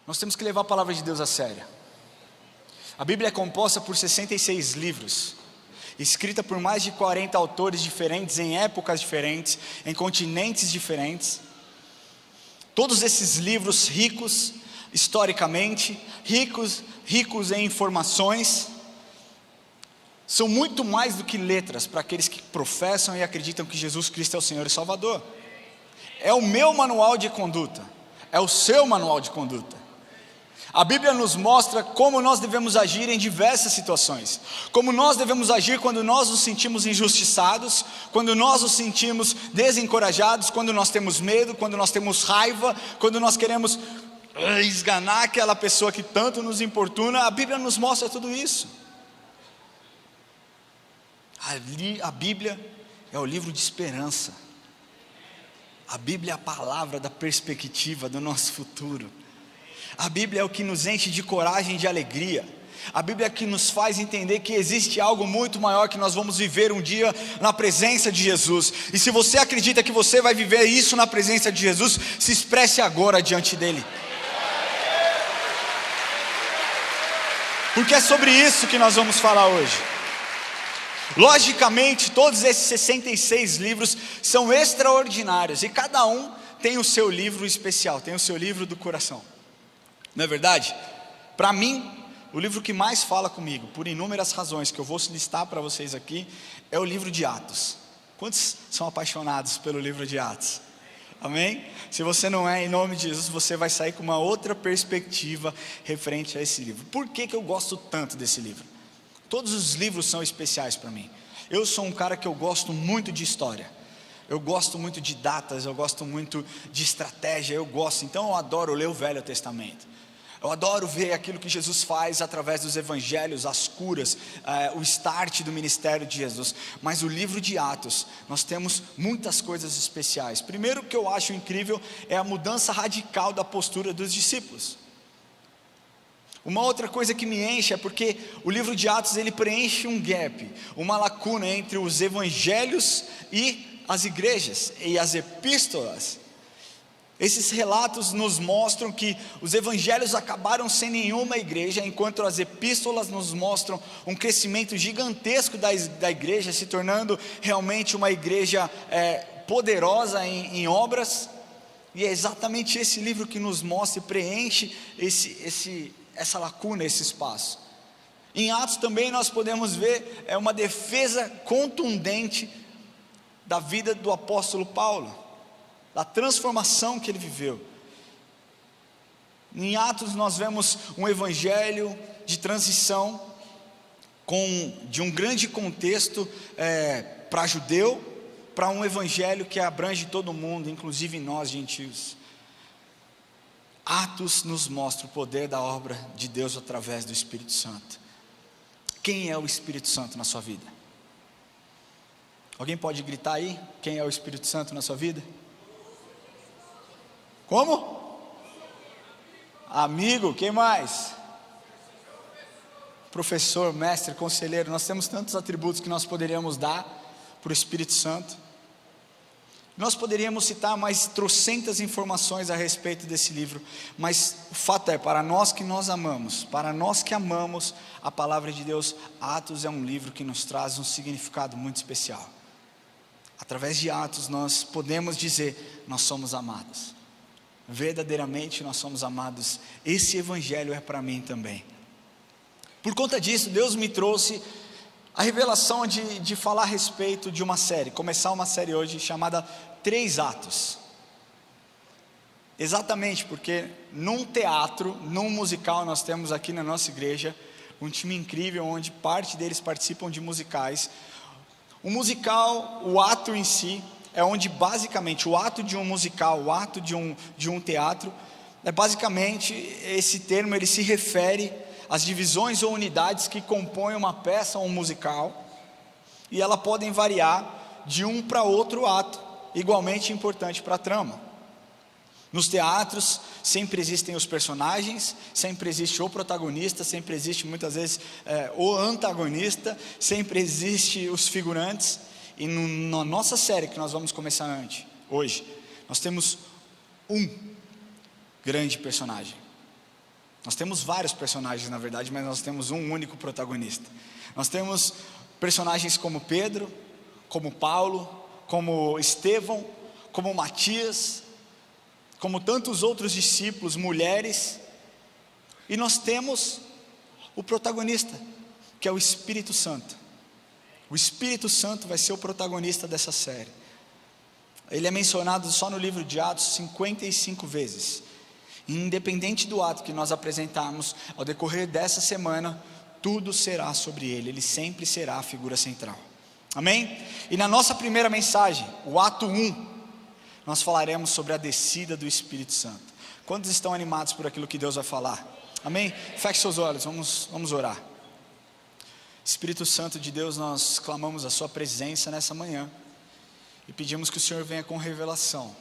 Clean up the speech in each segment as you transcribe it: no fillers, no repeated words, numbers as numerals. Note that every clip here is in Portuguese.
Nós temos que levar a palavra de Deus a sério. A Bíblia é composta por 66 livros, escrita por mais de 40 autores diferentes, em épocas diferentes, em continentes diferentes. Todos esses livros ricos, historicamente, ricos em informações, são muito mais do que letras para aqueles que professam e acreditam que Jesus Cristo é o Senhor e Salvador. É o meu manual de conduta, é o seu manual de conduta. A Bíblia nos mostra como nós devemos agir em diversas situações, como nós devemos agir quando nós nos sentimos injustiçados, quando nós nos sentimos desencorajados, quando nós temos medo, quando nós temos raiva, quando nós queremos esganar aquela pessoa que tanto nos importuna. A Bíblia nos mostra tudo isso. A Bíblia é o livro de esperança. A Bíblia é a palavra da perspectiva do nosso futuro. A Bíblia é o que nos enche de coragem e de alegria. A Bíblia é o que nos faz entender que existe algo muito maior que nós vamos viver um dia na presença de Jesus. E se você acredita que você vai viver isso na presença de Jesus, se expresse agora diante dele. Porque é sobre isso que nós vamos falar hoje. Logicamente, todos esses 66 livros são extraordinários, e cada um tem o seu livro especial, tem o seu livro do coração. Não é verdade? Para mim, o livro que mais fala comigo, por inúmeras razões que eu vou listar para vocês aqui, é o livro de Atos. Quantos são apaixonados pelo livro de Atos? Amém? Se você não é, em nome de Jesus, você vai sair com uma outra perspectiva referente a esse livro. Por que eu gosto tanto desse livro? Todos os livros são especiais para mim. Eu sou um cara que eu gosto muito de história. Eu gosto muito de datas, eu gosto muito de estratégia, então eu adoro ler o Velho Testamento. Eu adoro ver aquilo que Jesus faz através dos evangelhos, as curas, o start do ministério de Jesus. Mas o livro de Atos, nós temos muitas coisas especiais. Primeiro, o que eu acho incrível é a mudança radical da postura dos discípulos. Uma outra coisa que me enche é porque o livro de Atos, ele preenche um gap, uma lacuna entre os evangelhos e as igrejas e as epístolas. Esses relatos nos mostram que os evangelhos acabaram sem nenhuma igreja, enquanto as epístolas nos mostram um crescimento gigantesco da igreja, se tornando realmente uma igreja poderosa em obras. E é exatamente esse livro que nos mostra e preenche essa lacuna, esse espaço. Em Atos também nós podemos ver uma defesa contundente da vida do apóstolo Paulo, da transformação que ele viveu. Em Atos nós vemos um evangelho de transição, de um grande contexto para judeu, para um evangelho que abrange todo mundo, inclusive nós gentios. Atos nos mostra o poder da obra de Deus através do Espírito Santo. Quem é o Espírito Santo na sua vida? Alguém pode gritar aí? Quem é o Espírito Santo na sua vida? Como? Amigo, quem mais? Professor, mestre, conselheiro. Nós temos tantos atributos que nós poderíamos dar para o Espírito Santo. Nós poderíamos citar mais trocentas informações a respeito desse livro, mas o fato é, para nós que amamos a palavra de Deus, Atos é um livro que nos traz um significado muito especial. Através de Atos nós podemos dizer, nós somos amados. Verdadeiramente nós somos amados. Esse evangelho é para mim também. Por conta disso, Deus me trouxe a revelação de falar a respeito de uma série, começar uma série hoje chamada 3 Atos. Exatamente porque num teatro, num musical, nós temos aqui na nossa igreja um time incrível, onde parte deles participam de musicais. O musical, o ato em si, é onde basicamente o ato de um musical, o ato de um teatro, basicamente esse termo ele se refere às divisões ou unidades que compõem uma peça ou um musical, e elas podem variar de um para outro ato, igualmente importante para a trama. Nos teatros sempre existem os personagens, sempre existe o protagonista, sempre existe muitas vezes o antagonista, sempre existe os figurantes. E na nossa série que nós vamos começar hoje, nós temos um grande personagem, Nós temos vários personagens, na verdade, mas nós temos um único protagonista. Nós temos personagens como Pedro, como Paulo, como Estevão, como Matias, como tantos outros discípulos, mulheres, e nós temos o protagonista, que é o Espírito Santo. O Espírito Santo vai ser o protagonista dessa série. Ele é mencionado só no livro de Atos 55 vezes. E independente do ato que nós apresentarmos ao decorrer dessa semana, tudo será sobre ele. Ele sempre será a figura central. Amém? E na nossa primeira mensagem, o ato 1, nós falaremos sobre a descida do Espírito Santo. Quantos estão animados por aquilo que Deus vai falar? Amém? Feche seus olhos, vamos orar. Espírito Santo de Deus, nós clamamos a sua presença nessa manhã e pedimos que o Senhor venha com revelação,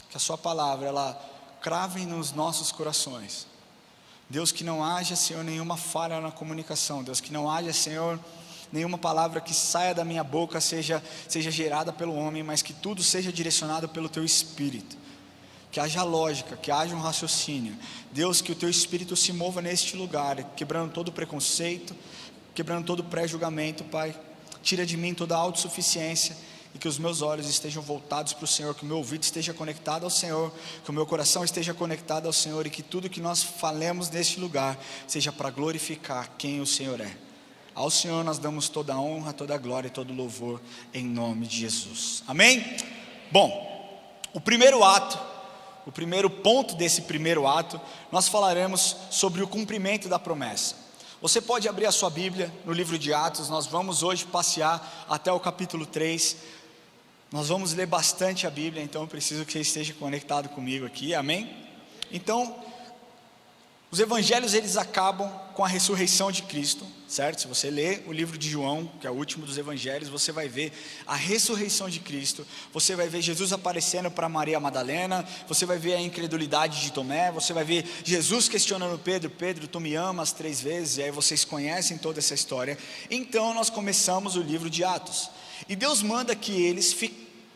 que a sua palavra, ela crave nos nossos corações. Deus, que não haja, Senhor, nenhuma falha na comunicação. Deus, que não haja, Senhor, nenhuma palavra que saia da minha boca seja gerada pelo homem, mas que tudo seja direcionado pelo teu Espírito. Que haja lógica, que haja um raciocínio. Deus, que o teu Espírito se mova neste lugar, quebrando todo preconceito, quebrando todo pré-julgamento, Pai. Tira de mim toda a autossuficiência, e que os meus olhos estejam voltados para o Senhor, que o meu ouvido esteja conectado ao Senhor, que o meu coração esteja conectado ao Senhor, e que tudo que nós falemos neste lugar seja para glorificar quem o Senhor é. Ao Senhor nós damos toda a honra, toda a glória e todo o louvor, em nome de Jesus. Amém? Bom, o primeiro ponto desse primeiro ato, nós falaremos sobre o cumprimento da promessa. Você pode abrir a sua Bíblia no livro de Atos. Nós vamos hoje passear até o capítulo 3, nós vamos ler bastante a Bíblia, então eu preciso que você esteja conectado comigo aqui, amém? Então, os evangelhos, eles acabam com a ressurreição de Cristo, certo? Se você ler o livro de João, que é o último dos evangelhos, você vai ver a ressurreição de Cristo, você vai ver Jesus aparecendo para Maria Madalena, você vai ver a incredulidade de Tomé, você vai ver Jesus questionando Pedro: Pedro, tu me amas 3 vezes, e aí vocês conhecem toda essa história. Então nós começamos o livro de Atos, e Deus manda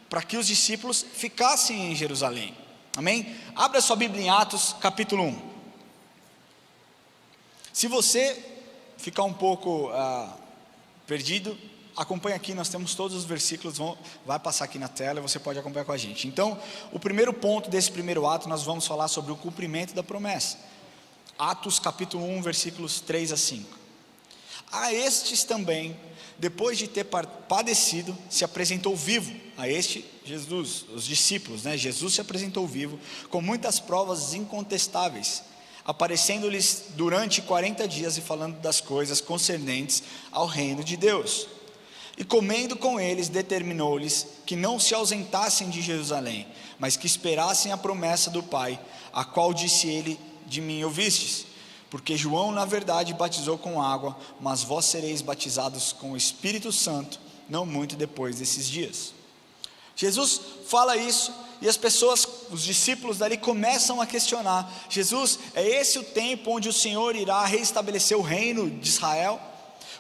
para que os discípulos ficassem em Jerusalém, amém? Abra sua Bíblia em Atos capítulo 1. Se você ficar um pouco perdido, acompanha aqui, nós temos todos os versículos, vai passar aqui na tela e você pode acompanhar com a gente. Então, o primeiro ponto desse primeiro ato, nós vamos falar sobre o cumprimento da promessa. Atos capítulo 1, versículos 3 a 5. A estes também, depois de ter padecido, se apresentou vivo. A Jesus, os discípulos, né? Jesus se apresentou vivo, com muitas provas incontestáveis, aparecendo-lhes durante 40 dias e falando das coisas concernentes ao reino de Deus. E comendo com eles, determinou-lhes que não se ausentassem de Jerusalém, mas que esperassem a promessa do Pai, a qual disse ele: de mim ouvistes. Porque João, na verdade, batizou com água, mas vós sereis batizados com o Espírito Santo, não muito depois desses dias. Jesus fala isso, e as pessoas, os discípulos dali começam a questionar: Jesus, é esse o tempo onde o Senhor irá reestabelecer o reino de Israel?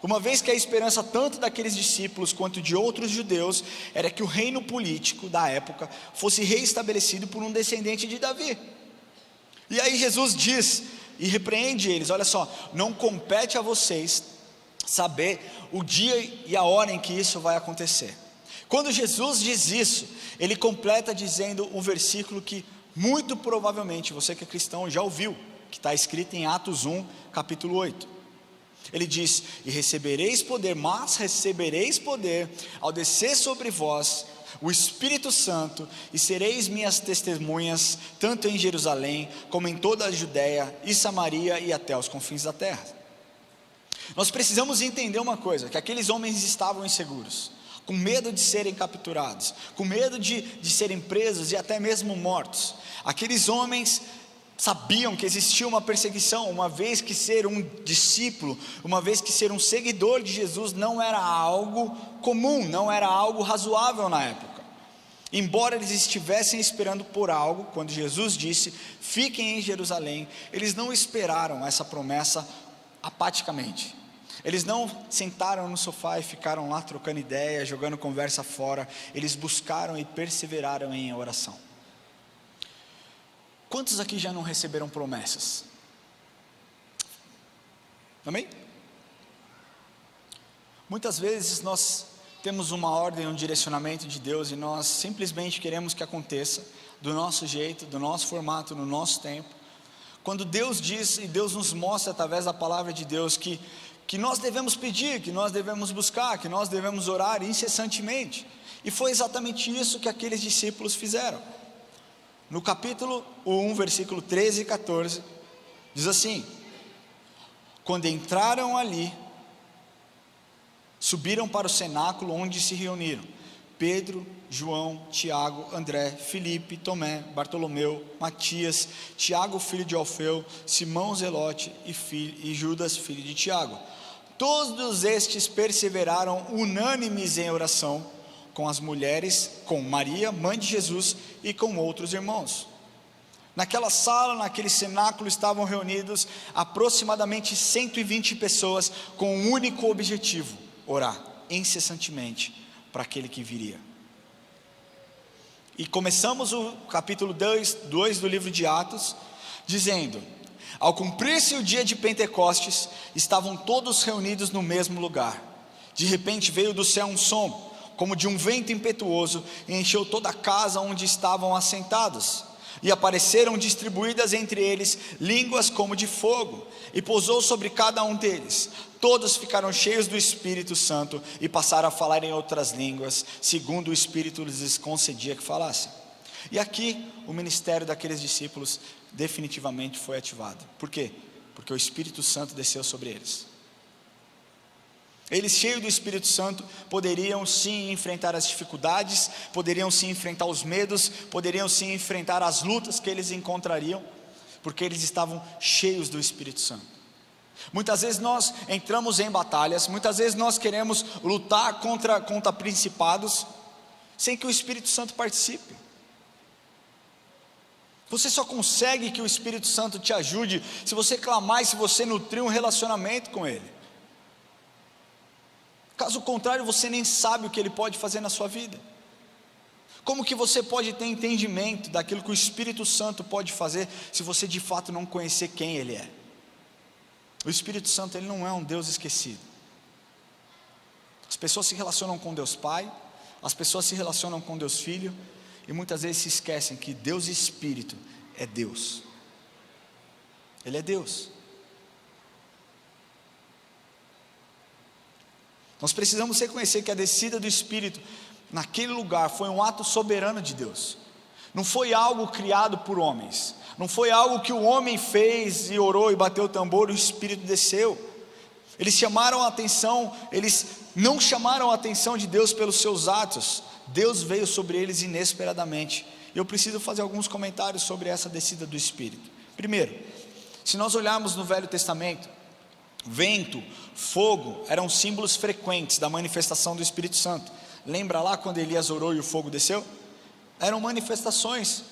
Uma vez que a esperança tanto daqueles discípulos quanto de outros judeus era que o reino político da época fosse reestabelecido por um descendente de Davi. E aí Jesus diz e repreende eles: olha só, não compete a vocês saber o dia e a hora em que isso vai acontecer. Quando Jesus diz isso, ele completa dizendo um versículo que muito provavelmente você que é cristão já ouviu, que está escrito em Atos 1, capítulo 8. Ele diz: e recebereis poder, mas recebereis poder ao descer sobre vós o Espírito Santo, e sereis minhas testemunhas, tanto em Jerusalém, como em toda a Judéia e Samaria e até os confins da terra. Nós precisamos entender uma coisa, que aqueles homens estavam inseguros, com medo de serem capturados, com medo de serem presos e até mesmo mortos. Aqueles homens sabiam que existia uma perseguição, uma vez que ser um discípulo, uma vez que ser um seguidor de Jesus não era algo comum, não era algo razoável na época. Embora eles estivessem esperando por algo, quando Jesus disse: fiquem em Jerusalém, eles não esperaram essa promessa apaticamente. Eles não sentaram no sofá e ficaram lá trocando ideia, jogando conversa fora. Eles buscaram e perseveraram em oração. Quantos aqui já não receberam promessas? Amém? Muitas vezes nós temos uma ordem, um direcionamento de Deus e nós simplesmente queremos que aconteça do nosso jeito, do nosso formato, no nosso tempo. Quando Deus diz e Deus nos mostra através da palavra de Deus que nós devemos pedir, que nós devemos buscar, que nós devemos orar incessantemente. E foi exatamente isso que aqueles discípulos fizeram. No capítulo 1, versículo 13 e 14, diz assim: quando entraram ali, subiram para o cenáculo onde se reuniram Pedro, João, Tiago, André, Filipe, Tomé, Bartolomeu, Matias, Tiago filho de Alfeu, Simão Zelote e Judas filho de Tiago. Todos estes perseveraram unânimes em oração com as mulheres, com Maria, mãe de Jesus, e com outros irmãos. Naquela sala, naquele cenáculo, estavam reunidos aproximadamente 120 pessoas com um único objetivo: orar incessantemente para aquele que viria. E começamos o capítulo 2 do livro de Atos, dizendo: ao cumprir-se o dia de Pentecostes, estavam todos reunidos no mesmo lugar. De repente veio do céu um som, como de um vento impetuoso, e encheu toda a casa onde estavam assentados. E apareceram distribuídas entre eles línguas como de fogo, e pousou sobre cada um deles. Todos ficaram cheios do Espírito Santo e passaram a falar em outras línguas, segundo o Espírito lhes concedia que falassem. E aqui o ministério daqueles discípulos definitivamente foi ativado. Por quê? Porque o Espírito Santo desceu sobre eles. Eles, cheios do Espírito Santo, poderiam sim enfrentar as dificuldades, poderiam sim enfrentar os medos, poderiam sim enfrentar as lutas que eles encontrariam, porque eles estavam cheios do Espírito Santo. Muitas vezes nós entramos em batalhas, muitas vezes nós queremos lutar contra principados, sem que o Espírito Santo participe. Você só consegue que o Espírito Santo te ajude se você clamar e se você nutrir um relacionamento com Ele. Caso contrário, você nem sabe o que Ele pode fazer na sua vida. Como que você pode ter entendimento daquilo que o Espírito Santo pode fazer, se você de fato não conhecer quem Ele é? O Espírito Santo, Ele não é um Deus esquecido. As pessoas se relacionam com Deus Pai, as pessoas se relacionam com Deus Filho, e muitas vezes se esquecem que Deus Espírito é Deus. Ele é Deus. Nós precisamos reconhecer que a descida do Espírito naquele lugar foi um ato soberano de Deus. Não foi algo criado por homens, não foi algo que o homem fez e orou e bateu o tambor e o Espírito desceu. Eles chamaram a atenção, eles não chamaram a atenção de Deus pelos seus atos. Deus veio sobre eles inesperadamente. Eu preciso fazer alguns comentários sobre essa descida do Espírito. Primeiro, se nós olharmos no Velho Testamento, vento, fogo eram símbolos frequentes da manifestação do Espírito Santo. Lembra lá quando Elias orou e o fogo desceu? Eram manifestações.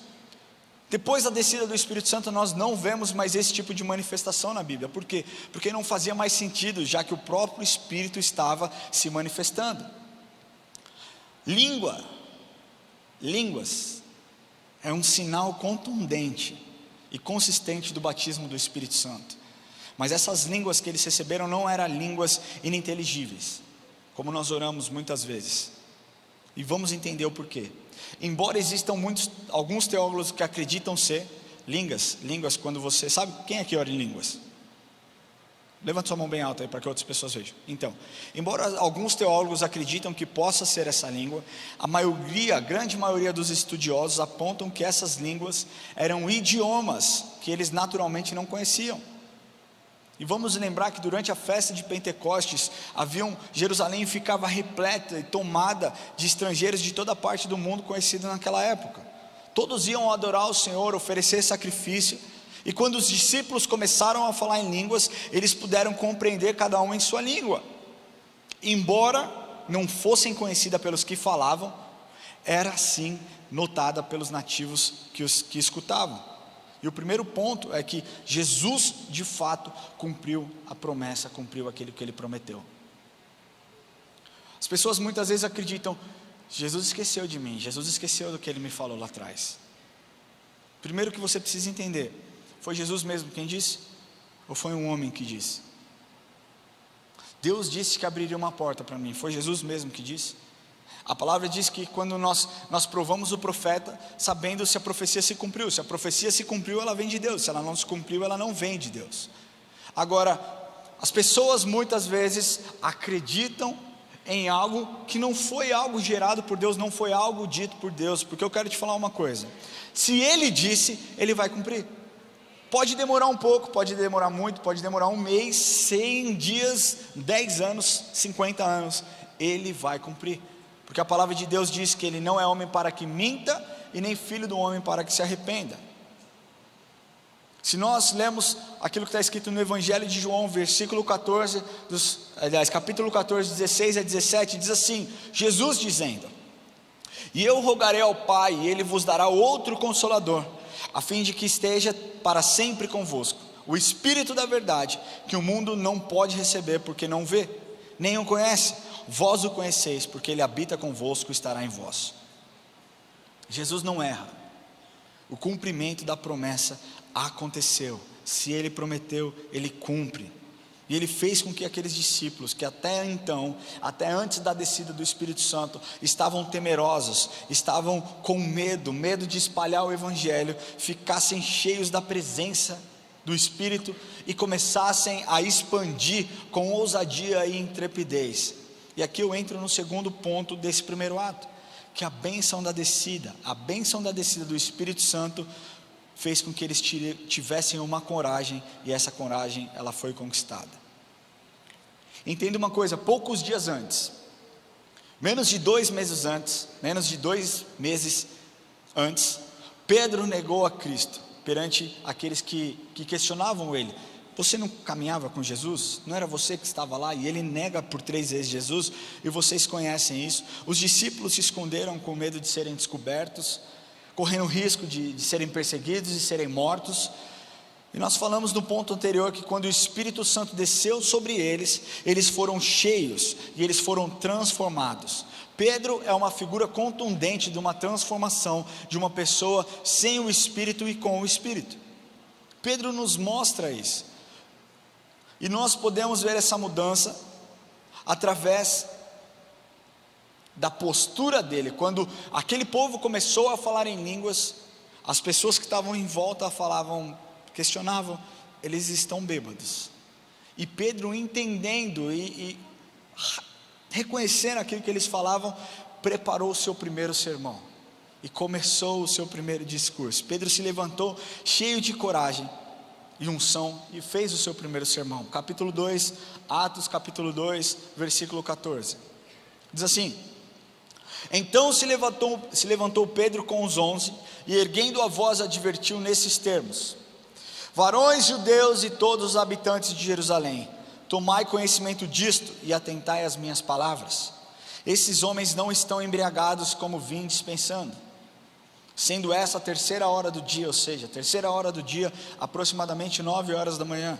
Depois da descida do Espírito Santo, nós não vemos mais esse tipo de manifestação na Bíblia. Por quê? Porque não fazia mais sentido, já que o próprio Espírito estava se manifestando. Línguas é um sinal contundente e consistente do batismo do Espírito Santo. Mas essas línguas que eles receberam não eram línguas ininteligíveis, como nós oramos muitas vezes. E vamos entender o porquê. Embora existam alguns teólogos que acreditam ser línguas quando você... Sabe quem é que ora em línguas? Levanta sua mão bem alta aí para que outras pessoas vejam. Então, embora alguns teólogos acreditam que possa ser essa língua, a grande maioria dos estudiosos apontam que essas línguas eram idiomas que eles naturalmente não conheciam. E vamos lembrar que durante a festa de Pentecostes, Jerusalém ficava repleta e tomada de estrangeiros de toda parte do mundo conhecido naquela época. Todos iam adorar o Senhor, oferecer sacrifício. E quando os discípulos começaram a falar em línguas, eles puderam compreender cada um em sua língua. Embora não fossem conhecidas pelos que falavam, era sim notada pelos nativos que escutavam. E o primeiro ponto é que Jesus de fato cumpriu a promessa, cumpriu aquilo que Ele prometeu. As pessoas muitas vezes acreditam: Jesus esqueceu de mim, Jesus esqueceu do que Ele me falou lá atrás. Primeiro que você precisa entender: foi Jesus mesmo quem disse? Ou foi um homem que disse? Deus disse que abriria uma porta para mim, foi Jesus mesmo que disse. A palavra diz que quando nós provamos o profeta, sabendo se a profecia se cumpriu. Se a profecia se cumpriu, ela vem de Deus. Se ela não se cumpriu, ela não vem de Deus. Agora, as pessoas muitas vezes acreditam em algo que não foi algo gerado por Deus, não foi algo dito por Deus. Porque eu quero te falar uma coisa: se Ele disse, Ele vai cumprir. Pode demorar um pouco, pode demorar muito, pode demorar um mês, 100 dias, 10 anos, 50 anos, Ele vai cumprir. Porque a palavra de Deus diz que Ele não é homem para que minta, e nem filho do homem para que se arrependa. Se nós lemos aquilo que está escrito no Evangelho de João, versículo 14, capítulo 14, 16 a 17, diz assim: Jesus dizendo: e eu rogarei ao Pai, e Ele vos dará outro Consolador, a fim de que esteja para sempre convosco, o Espírito da verdade, que o mundo não pode receber, porque não vê, nem o conhece. Vós o conheceis, porque Ele habita convosco e estará em vós. Jesus não erra. O cumprimento da promessa aconteceu. Se Ele prometeu, Ele cumpre. E Ele fez com que aqueles discípulos, que até então, até antes da descida do Espírito Santo, estavam temerosos, estavam com medo de espalhar o Evangelho, ficassem cheios da presença do Espírito e começassem a expandir com ousadia e intrepidez. E aqui eu entro no segundo ponto desse primeiro ato, que a bênção da descida do Espírito Santo fez com que eles tivessem uma coragem, e essa coragem ela foi conquistada. Entenda uma coisa: poucos dias antes, menos de 2 meses antes, Pedro negou a Cristo perante aqueles que questionavam ele: você não caminhava com Jesus? Não era você que estava lá? E ele nega por 3 vezes Jesus, e vocês conhecem isso. Os discípulos se esconderam com medo de serem descobertos, correndo risco de serem perseguidos e serem mortos. E nós falamos no ponto anterior que quando o Espírito Santo desceu sobre eles, eles foram cheios e eles foram transformados. Pedro é uma figura contundente de uma transformação de uma pessoa sem o Espírito e com o Espírito. Pedro nos mostra isso. E nós podemos ver essa mudança através da postura dele. Quando aquele povo começou a falar em línguas, as pessoas que estavam em volta questionavam: eles estão bêbados. E Pedro, entendendo e reconhecendo aquilo que eles falavam, preparou o seu primeiro sermão e começou o seu primeiro discurso. Pedro se levantou cheio de coragem e unção e fez o seu primeiro sermão. Capítulo 2, Atos capítulo 2, versículo 14, diz assim: então se levantou Pedro com os 11, e erguendo a voz advertiu nesses termos: varões judeus e todos os habitantes de Jerusalém, tomai conhecimento disto e atentai às minhas palavras. Esses homens não estão embriagados como vindes pensando, sendo essa a 3ª hora do dia, ou seja, 3ª hora do dia, aproximadamente 9 horas da manhã.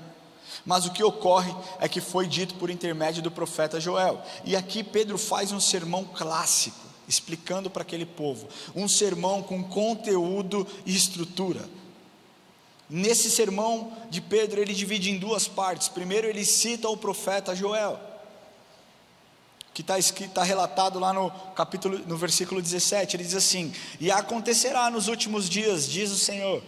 Mas o que ocorre é que foi dito por intermédio do profeta Joel. E aqui Pedro faz um sermão clássico, explicando para aquele povo, um sermão com conteúdo e estrutura. Nesse sermão de Pedro, ele divide em 2 partes. Primeiro ele cita o profeta Joel, que está relatado lá no versículo 17, ele diz assim: e acontecerá nos últimos dias, diz o Senhor,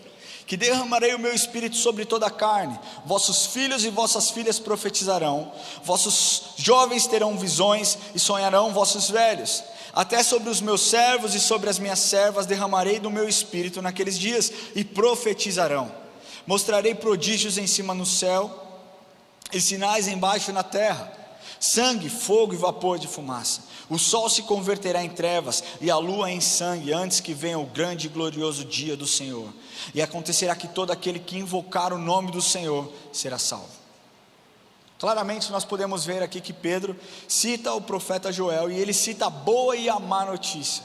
que derramarei o meu espírito sobre toda a carne, vossos filhos e vossas filhas profetizarão, vossos jovens terão visões e sonharão vossos velhos, até sobre os meus servos e sobre as minhas servas derramarei do meu espírito naqueles dias, e profetizarão, mostrarei prodígios em cima no céu, e sinais embaixo na terra, sangue, fogo e vapor de fumaça. O sol se converterá em trevas e a lua em sangue, antes que venha o grande e glorioso dia do Senhor. E acontecerá que todo aquele que invocar o nome do Senhor será salvo. Claramente nós podemos ver aqui que Pedro cita o profeta Joel, e ele cita a boa e a má notícia.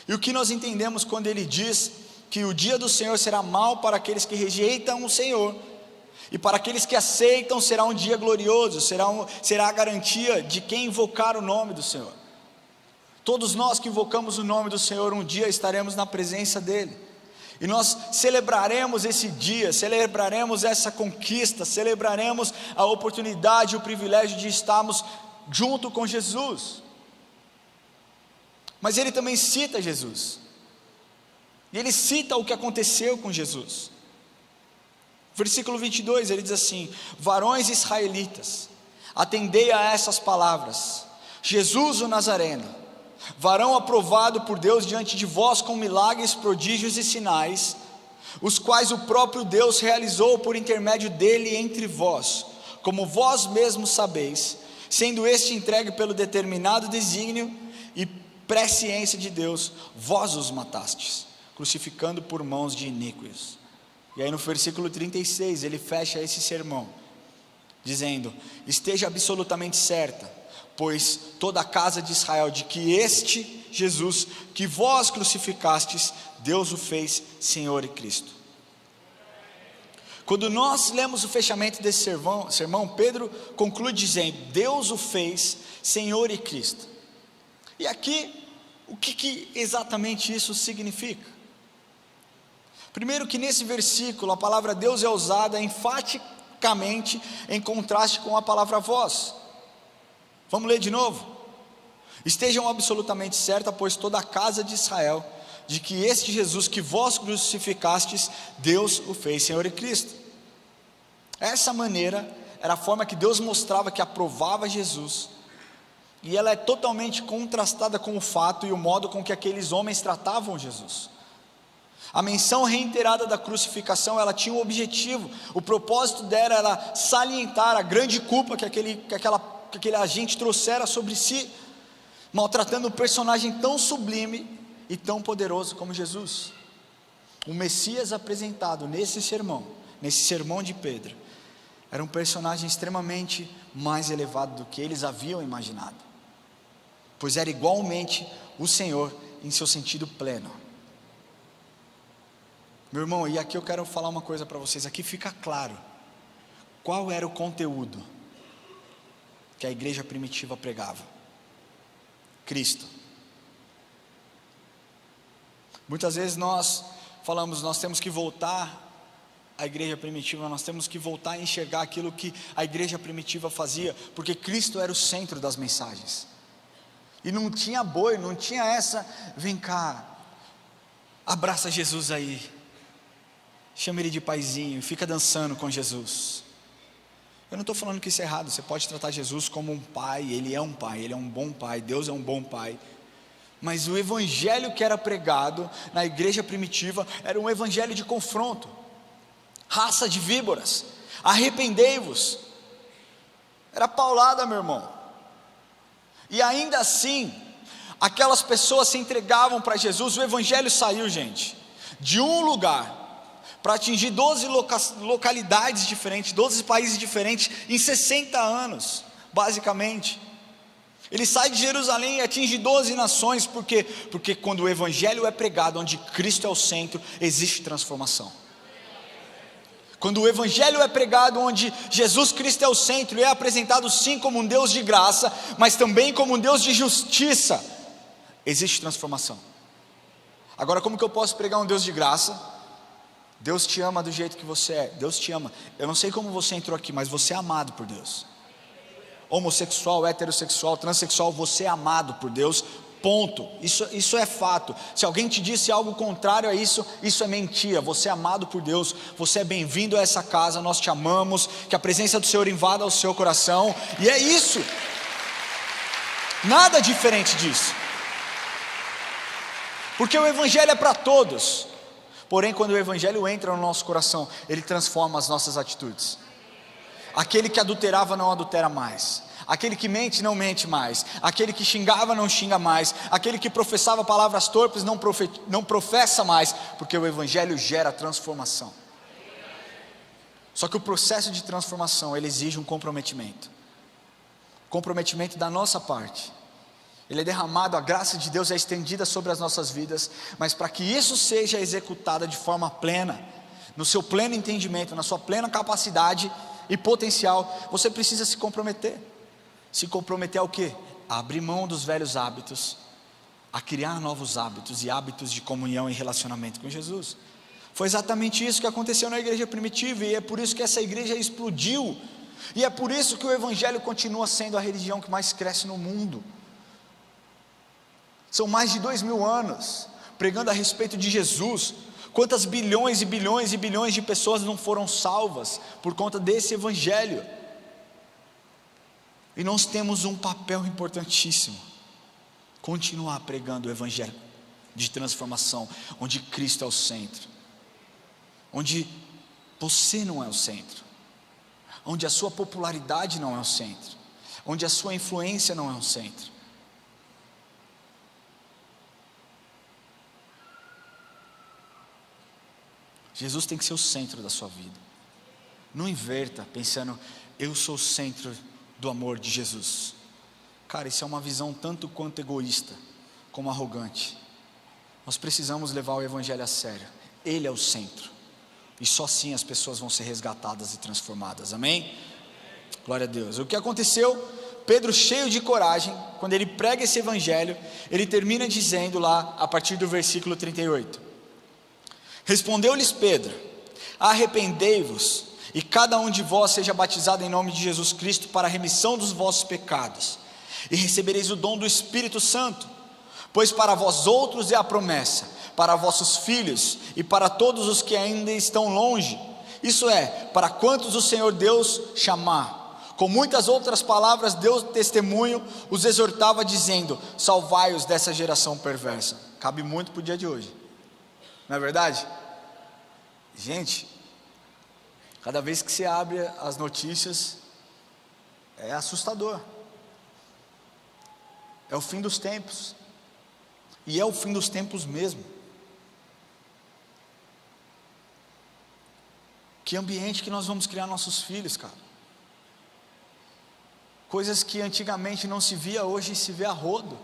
E o que nós entendemos quando ele diz que o dia do Senhor será mau para aqueles que rejeitam o Senhor, e para aqueles que aceitam será um dia glorioso, será a garantia de quem invocar o nome do Senhor. Todos nós que invocamos o nome do Senhor, um dia estaremos na presença dEle. E nós celebraremos esse dia, celebraremos essa conquista, celebraremos a oportunidade e o privilégio de estarmos junto com Jesus. Mas ele também cita Jesus, e ele cita o que aconteceu com Jesus. Versículo 22, ele diz assim: varões israelitas, atendei a essas palavras. Jesus o Nazareno, varão aprovado por Deus diante de vós com milagres, prodígios e sinais, os quais o próprio Deus realizou por intermédio dele entre vós, como vós mesmos sabeis, sendo este entregue pelo determinado desígnio e presciência de Deus, vós os matastes, crucificando por mãos de iníquos. E aí no versículo 36 ele fecha esse sermão dizendo: esteja absolutamente certa, pois toda a casa de Israel, de que este Jesus que vós crucificastes, Deus o fez Senhor e Cristo. Quando nós lemos o fechamento desse sermão, Pedro conclui dizendo: Deus o fez Senhor e Cristo. E aqui, o que exatamente isso significa? Primeiro, que nesse versículo a palavra Deus é usada enfaticamente em contraste com a palavra vós. Vamos ler de novo? Estejam absolutamente certa, pois toda a casa de Israel, de que este Jesus que vós crucificastes, Deus o fez Senhor e Cristo. Essa maneira era a forma que Deus mostrava que aprovava Jesus, e ela é totalmente contrastada com o fato e o modo com que aqueles homens tratavam Jesus. A menção reiterada da crucificação, ela tinha um objetivo, o propósito dela era salientar a grande culpa que aquele agente trouxera sobre si, maltratando um personagem tão sublime e tão poderoso como Jesus. O Messias apresentado nesse sermão de Pedro, era um personagem extremamente mais elevado do que eles haviam imaginado, pois era igualmente o Senhor em seu sentido pleno. Meu irmão, e aqui eu quero falar uma coisa para vocês, aqui fica claro qual era o conteúdo que a igreja primitiva pregava: Cristo. Muitas vezes nós falamos, nós temos que voltar à igreja primitiva, nós temos que voltar a enxergar aquilo que a igreja primitiva fazia, porque Cristo era o centro das mensagens, e não tinha boi, não tinha essa, vem cá, abraça Jesus aí, chama ele de paizinho, fica dançando com Jesus. Eu não estou falando que isso é errado, você pode tratar Jesus como um pai, ele é um pai, ele é um bom pai, Deus é um bom pai, mas o evangelho que era pregado na igreja primitiva, era um evangelho de confronto: raça de víboras, arrependei-vos, era paulada, meu irmão. E ainda assim, aquelas pessoas se entregavam para Jesus. O evangelho saiu, gente, de um lugar para atingir 12 localidades diferentes, 12 países diferentes, em 60 anos, basicamente. Ele sai de Jerusalém e atinge 12 nações, porque quando o evangelho é pregado, onde Cristo é o centro, existe transformação. Quando o evangelho é pregado, onde Jesus Cristo é o centro, e é apresentado sim como um Deus de graça, mas também como um Deus de justiça, existe transformação. Agora, como que eu posso pregar um Deus de graça? Deus te ama do jeito que você é, Deus te ama. Eu não sei como você entrou aqui, mas você é amado por Deus. Homossexual, heterossexual, transexual, você é amado por Deus, ponto. Isso é fato. Se alguém te disse algo contrário a isso, isso é mentira. Você é amado por Deus, você é bem-vindo a essa casa, nós te amamos, que a presença do Senhor invada o seu coração, e é isso, nada diferente disso, porque o evangelho é para todos. Porém, quando o evangelho entra no nosso coração, ele transforma as nossas atitudes. Aquele que adulterava não adultera mais, aquele que mente não mente mais, aquele que xingava não xinga mais, aquele que professava palavras torpes não professa mais, porque o evangelho gera transformação. Só que o processo de transformação, ele exige um comprometimento da nossa parte. Ele é derramado, a graça de Deus é estendida sobre as nossas vidas, mas para que isso seja executado de forma plena, no seu pleno entendimento, na sua plena capacidade e potencial, você precisa se comprometer. Se comprometer ao quê? A abrir mão dos velhos hábitos, a criar novos hábitos, e hábitos de comunhão e relacionamento com Jesus. Foi exatamente isso que aconteceu na igreja primitiva, e é por isso que essa igreja explodiu, e é por isso que o evangelho continua sendo a religião que mais cresce no mundo. São mais de 2000 anos pregando a respeito de Jesus. Quantas bilhões e bilhões e bilhões de pessoas não foram salvas por conta desse evangelho? E nós temos um papel importantíssimo: continuar pregando o evangelho de transformação, onde Cristo é o centro, onde você não é o centro, onde a sua popularidade não é o centro, onde a sua influência não é o centro. Jesus tem que ser o centro da sua vida. Não inverta pensando, eu sou o centro do amor de Jesus. Cara, isso é uma visão tanto quanto egoísta, como arrogante. Nós precisamos levar o evangelho a sério. Ele é o centro, e só assim as pessoas vão ser resgatadas e transformadas, amém? Glória a Deus. O que aconteceu? Pedro, cheio de coragem, quando ele prega esse evangelho, ele termina dizendo lá, a partir do versículo 38, respondeu-lhes Pedro: arrependei-vos, e cada um de vós seja batizado em nome de Jesus Cristo para a remissão dos vossos pecados, e recebereis o dom do Espírito Santo, pois para vós outros é a promessa, para vossos filhos e para todos os que ainda estão longe, isso é, para quantos o Senhor Deus chamar. Com muitas outras palavras deu testemunho, os exortava dizendo: salvai-os dessa geração perversa. Cabe muito para o dia de hoje, não é verdade? Gente, cada vez que você abre as notícias, é assustador. É o fim dos tempos, e é o fim dos tempos mesmo. Que ambiente que nós vamos criar nossos filhos, cara? Coisas que antigamente não se via, hoje se vê a rodo,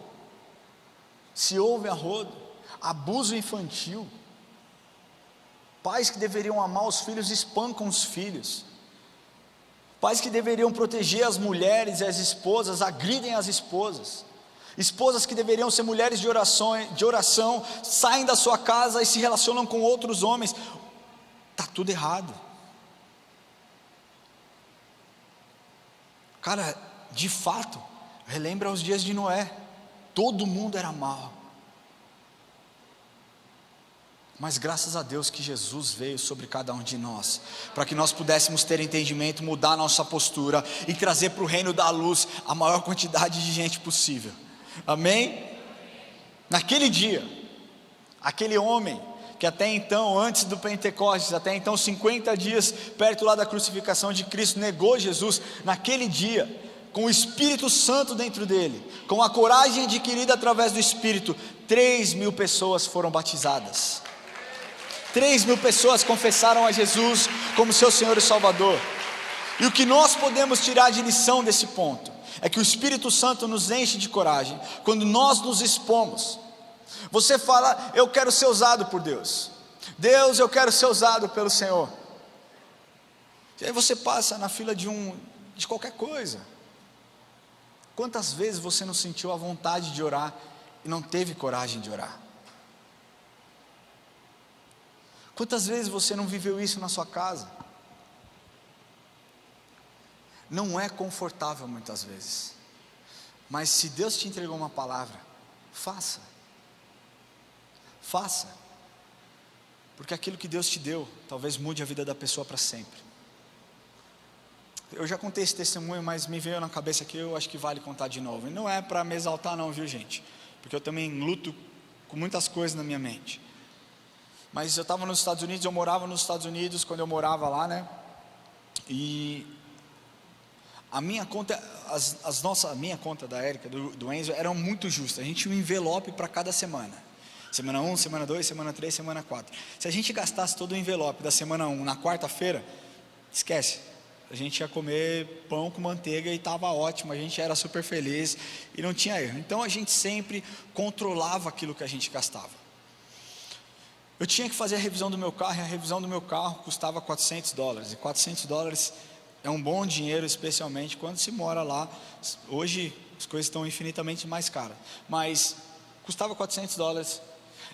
se ouve a rodo. Abuso infantil. Pais que deveriam amar os filhos espancam os filhos. Pais que deveriam proteger as mulheres e as esposas agridem as esposas. Esposas que deveriam ser mulheres de oração saem da sua casa e se relacionam com outros homens. Está tudo errado. Cara, de fato, relembra os dias de Noé. Todo mundo era mau. Mas graças a Deus que Jesus veio sobre cada um de nós, para que nós pudéssemos ter entendimento, mudar nossa postura e trazer para o reino da luz a maior quantidade de gente possível, amém? Naquele dia, aquele homem que até então, antes do Pentecostes, até então 50 dias perto lá da crucificação de Cristo, negou Jesus. Naquele dia, com o Espírito Santo dentro dele, com a coragem adquirida através do Espírito, 3.000 pessoas foram batizadas. 3.000 pessoas confessaram a Jesus como seu Senhor e Salvador. E o que nós podemos tirar de lição desse ponto é que o Espírito Santo nos enche de coragem quando nós nos expomos. Você fala: eu quero ser usado por Deus. Deus, eu quero ser usado pelo Senhor. E aí você passa na fila de qualquer coisa. Quantas vezes você não sentiu a vontade de orar e não teve coragem de orar? Quantas vezes você não viveu isso na sua casa? Não é confortável muitas vezes, mas se Deus te entregou uma palavra, faça, porque aquilo que Deus te deu, talvez mude a vida da pessoa para sempre. Eu já contei esse testemunho, mas me veio na cabeça aqui, eu acho que vale contar de novo, e não é para me exaltar não, viu gente, porque eu também luto com muitas coisas na minha mente. Mas eu estava nos Estados Unidos, eu morava nos Estados Unidos quando eu morava lá, né? E a minha conta, a minha conta da Érica, do Enzo, eram muito justas. A gente tinha um envelope para cada semana. Semana 1, semana 2, semana 3, semana 4. Se a gente gastasse todo o envelope da semana 1 na quarta-feira, esquece. A gente ia comer pão com manteiga e estava ótimo, a gente era super feliz e não tinha erro. Então a gente sempre controlava aquilo que a gente gastava. Eu tinha que fazer a revisão do meu carro, e a revisão do meu carro custava $400, e $400 é um bom dinheiro, especialmente quando se mora lá. Hoje as coisas estão infinitamente mais caras, mas custava $400,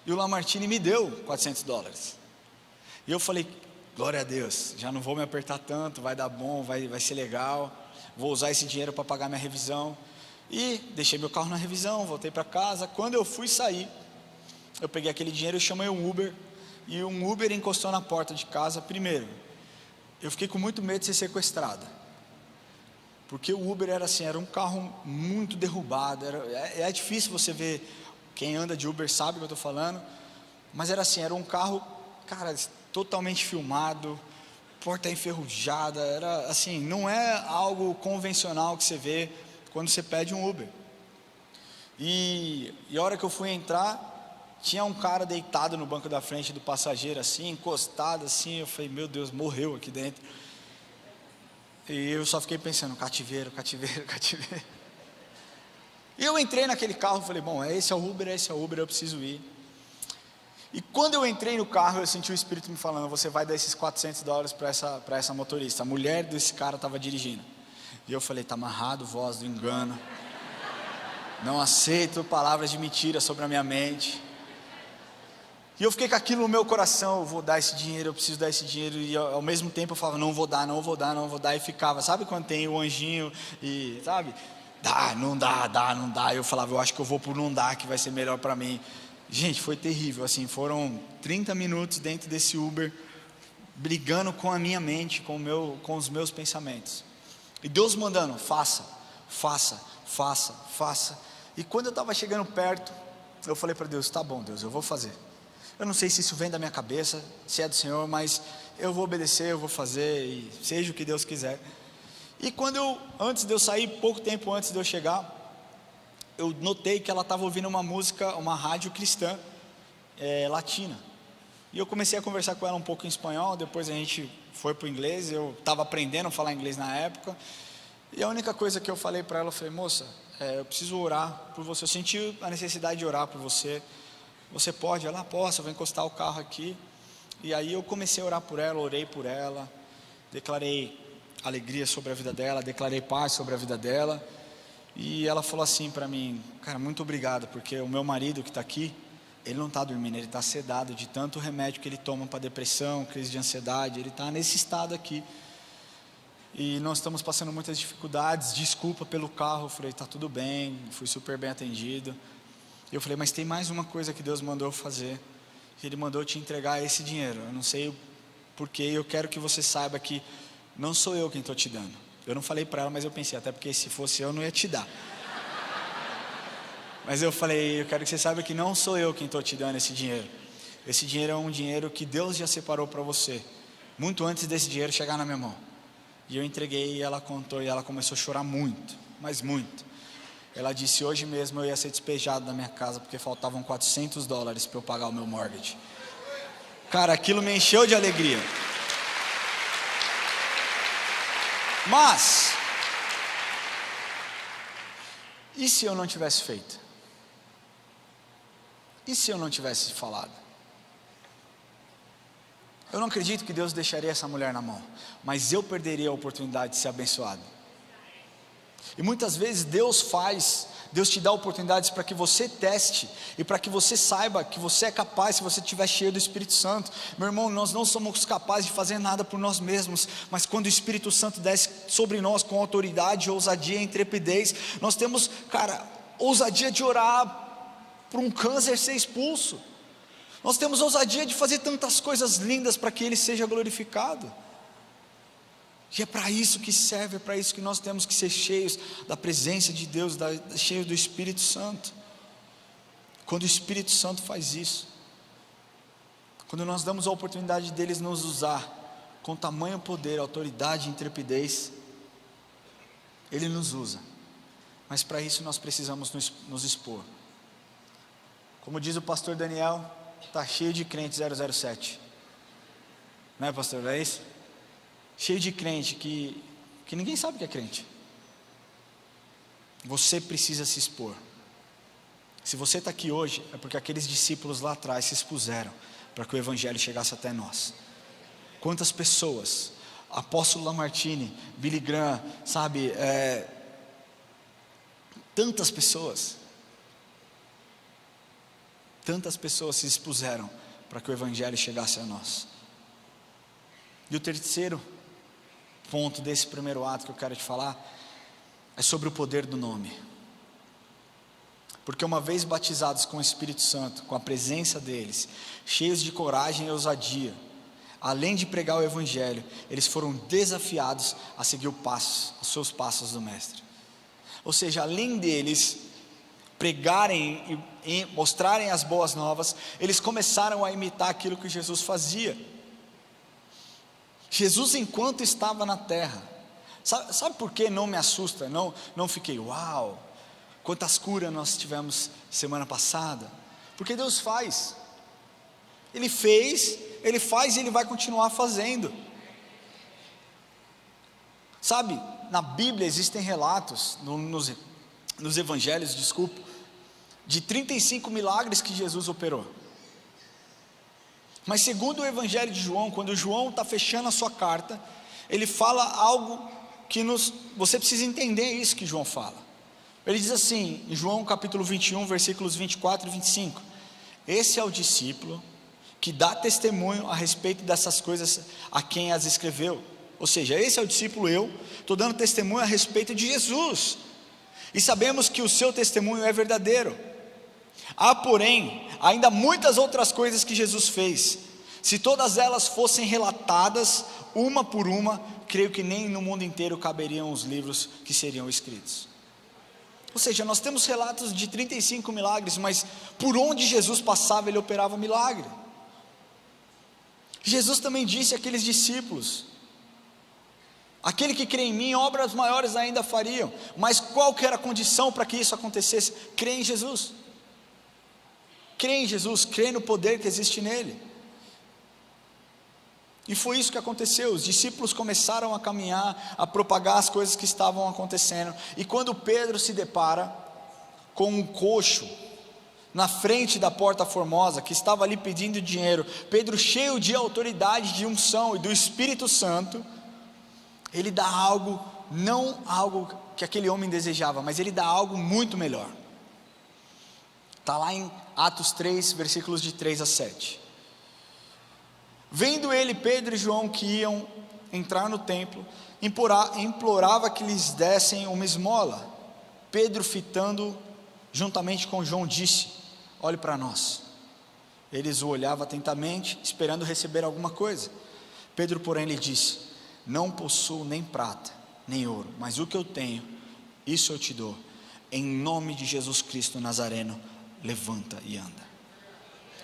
e o Lamartine me deu $400, E eu falei, glória a Deus, já não vou me apertar tanto, vai dar bom, vai ser legal, vou usar esse dinheiro para pagar minha revisão. E deixei meu carro na revisão, voltei para casa. Quando eu fui sair, eu peguei aquele dinheiro e chamei um Uber, e um Uber encostou na porta de casa. Primeiro, eu fiquei com muito medo de ser sequestrado, porque o Uber era assim, era um carro muito derrubado, é difícil você ver, quem anda de Uber sabe o que eu estou falando, mas era assim, era um carro, cara, totalmente filmado, porta enferrujada, era assim, não é algo convencional que você vê quando você pede um Uber. E a hora que eu fui entrar, tinha um cara deitado no banco da frente do passageiro, assim, encostado assim. Eu falei, meu Deus, morreu aqui dentro. E eu só fiquei pensando, cativeiro, cativeiro, cativeiro. E eu entrei naquele carro, falei, bom, esse é o Uber, eu preciso ir. E quando eu entrei no carro, eu senti o Espírito me falando, você vai dar esses $400 para essa motorista. A mulher desse cara estava dirigindo. E eu falei, está amarrado, voz do engano. Não aceito palavras de mentira sobre a minha mente. E eu fiquei com aquilo no meu coração, eu vou dar esse dinheiro, eu preciso dar esse dinheiro. E ao mesmo tempo eu falava, não vou dar. E ficava, sabe quando tem o anjinho e, sabe, não dá. Eu falava, eu acho que eu vou por não dar, que vai ser melhor para mim. Gente, foi terrível, assim, foram 30 minutos dentro desse Uber, brigando com a minha mente, com os meus pensamentos. E Deus mandando, faça. E quando eu estava chegando perto, eu falei para Deus, tá bom Deus, eu vou fazer. Eu não sei se isso vem da minha cabeça, se é do Senhor, mas eu vou obedecer, eu vou fazer, e seja o que Deus quiser. E antes de eu sair, pouco tempo antes de eu chegar, eu notei que ela estava ouvindo uma música, uma rádio cristã, latina. E eu comecei a conversar com ela um pouco em espanhol, depois a gente foi para o inglês, eu estava aprendendo a falar inglês na época. E a única coisa que eu falei para ela, eu falei, moça, eu preciso orar por você, eu senti a necessidade de orar por você. Você pode? Ela, posso, eu vou encostar o carro aqui. E aí eu comecei a orar por ela, orei por ela, declarei alegria sobre a vida dela, declarei paz sobre a vida dela. E ela falou assim para mim, cara, muito obrigado, porque o meu marido que está aqui, ele não está dormindo, ele está sedado de tanto remédio que ele toma para depressão, crise de ansiedade, ele está nesse estado aqui. E nós estamos passando muitas dificuldades, desculpa pelo carro. Eu falei, está tudo bem, fui super bem atendido. Eu falei, mas tem mais uma coisa que Deus mandou eu fazer. Ele mandou eu te entregar esse dinheiro. Eu não sei porquê, eu quero que você saiba que não sou eu quem estou te dando. Eu não falei para ela, mas eu pensei, até porque se fosse eu não ia te dar. Mas eu falei, eu quero que você saiba que não sou eu quem estou te dando esse dinheiro. Esse dinheiro é um dinheiro que Deus já separou para você, muito antes desse dinheiro chegar na minha mão. E eu entreguei e ela contou, e ela começou a chorar muito, mas muito. Ela disse, hoje mesmo eu ia ser despejado da minha casa, porque faltavam $400 para eu pagar o meu mortgage. Cara, aquilo me encheu de alegria. Mas, e se eu não tivesse feito? E se eu não tivesse falado? Eu não acredito que Deus deixaria essa mulher na mão, mas eu perderia a oportunidade de ser abençoado. E muitas vezes Deus te dá oportunidades para que você teste, e para que você saiba que você é capaz, se você estiver cheio do Espírito Santo. Meu irmão, nós não somos capazes de fazer nada por nós mesmos, mas quando o Espírito Santo desce sobre nós com autoridade, ousadia e intrepidez, nós temos, cara, ousadia de orar por um câncer ser expulso. Nós temos ousadia de fazer tantas coisas lindas para que Ele seja glorificado. E é para isso que serve, é para isso que nós temos que ser cheios da presença de Deus, cheios do Espírito Santo. Quando o Espírito Santo faz isso, quando nós damos a oportunidade deles nos usar com tamanho poder, autoridade e intrepidez, Ele nos usa. Mas para isso nós precisamos nos expor. Como diz o pastor Daniel, está cheio de crente 007. Não é, pastor? É isso? Cheio de crente que ninguém sabe que é crente. Você precisa se expor. Se você está aqui hoje, é porque aqueles discípulos lá atrás se expuseram para que o Evangelho chegasse até nós. Quantas pessoas, Apóstolo Lamartine, Billy Graham, sabe, tantas pessoas se expuseram para que o Evangelho chegasse a nós. E o terceiro ponto desse primeiro ato que eu quero te falar é sobre o poder do nome. Porque uma vez batizados com o Espírito Santo, com a presença deles, cheios de coragem e ousadia, além de pregar o Evangelho, eles foram desafiados a seguir os seus passos do Mestre. Ou seja, além deles pregarem e mostrarem as boas novas, eles começaram a imitar aquilo que Jesus fazia. Jesus, enquanto estava na terra, sabe por que não me assusta? Não fiquei, uau, quantas curas nós tivemos semana passada? Porque Deus faz. Ele fez, Ele faz e Ele vai continuar fazendo. Sabe, na Bíblia existem relatos, nos evangelhos, de 35 milagres que Jesus operou. Mas segundo o evangelho de João, quando João está fechando a sua carta, ele fala algo que você precisa entender isso que João fala. Ele diz assim, em João capítulo 21, versículos 24 e 25, esse é o discípulo que dá testemunho a respeito dessas coisas a quem as escreveu. Ou seja, esse é o discípulo, eu estou dando testemunho a respeito de Jesus, e sabemos que o seu testemunho é verdadeiro. Há, porém, ainda muitas outras coisas que Jesus fez. Se todas elas fossem relatadas, uma por uma, creio que nem no mundo inteiro caberiam os livros que seriam escritos. Ou seja, nós temos relatos de 35 milagres, mas por onde Jesus passava, Ele operava milagre. Jesus também disse àqueles discípulos: aquele que crê em mim, obras maiores ainda fariam. Mas qual que era a condição para que isso acontecesse? Crer em Jesus. Crê em Jesus, crê no poder que existe nele. E foi isso que aconteceu. Os discípulos começaram a caminhar, a propagar as coisas que estavam acontecendo. E quando Pedro se depara com um coxo na frente da porta formosa, que estava ali pedindo dinheiro, Pedro, cheio de autoridade, de unção e do Espírito Santo, ele dá algo, não algo que aquele homem desejava, mas ele dá algo muito melhor. Está lá em Atos 3, versículos de 3 a 7. Vendo ele, Pedro e João, que iam entrar no templo, implorava que lhes dessem uma esmola. Pedro, fitando juntamente com João, disse: olhe para nós. Eles o olhavam atentamente, esperando receber alguma coisa. Pedro, porém, lhe disse: não possuo nem prata, nem ouro, mas o que eu tenho, isso eu te dou. Em nome de Jesus Cristo Nazareno, levanta e anda.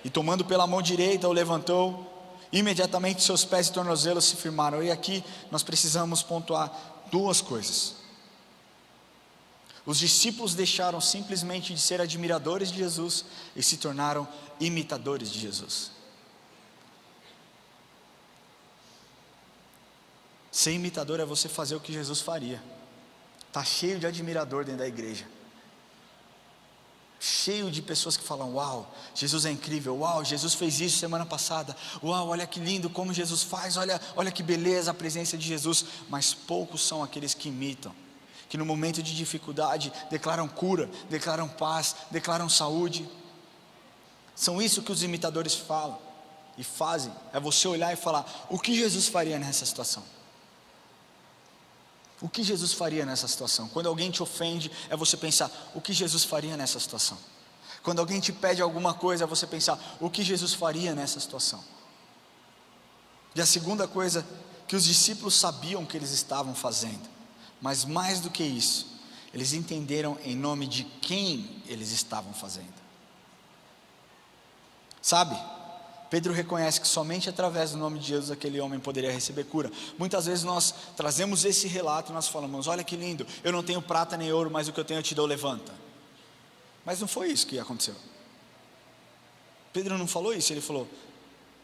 E tomando pela mão direita, o levantou. Imediatamente seus pés e tornozelos se firmaram. E aqui nós precisamos pontuar duas coisas. Os discípulos deixaram simplesmente de ser admiradores de Jesus e se tornaram imitadores de Jesus. Ser imitador é você fazer o que Jesus faria. Está cheio de admirador dentro da igreja, cheio de pessoas que falam: uau, Jesus é incrível, uau, Jesus fez isso semana passada, uau, olha que lindo como Jesus faz, olha que beleza a presença de Jesus. Mas poucos são aqueles que imitam, que no momento de dificuldade declaram cura, declaram paz, declaram saúde. São isso que os imitadores falam e fazem, é você olhar e falar: o que Jesus faria nessa situação? O que Jesus faria nessa situação? Quando alguém te ofende, é você pensar: o que Jesus faria nessa situação? Quando alguém te pede alguma coisa, é você pensar: o que Jesus faria nessa situação? E a segunda coisa, que os discípulos sabiam que eles estavam fazendo, mas mais do que isso, eles entenderam em nome de quem eles estavam fazendo. Sabe? Pedro reconhece que somente através do nome de Jesus aquele homem poderia receber cura. Muitas vezes nós trazemos esse relato e nós falamos: olha que lindo, eu não tenho prata nem ouro, mas o que eu tenho eu te dou, levanta. Mas não foi isso que aconteceu. Pedro não falou isso, ele falou: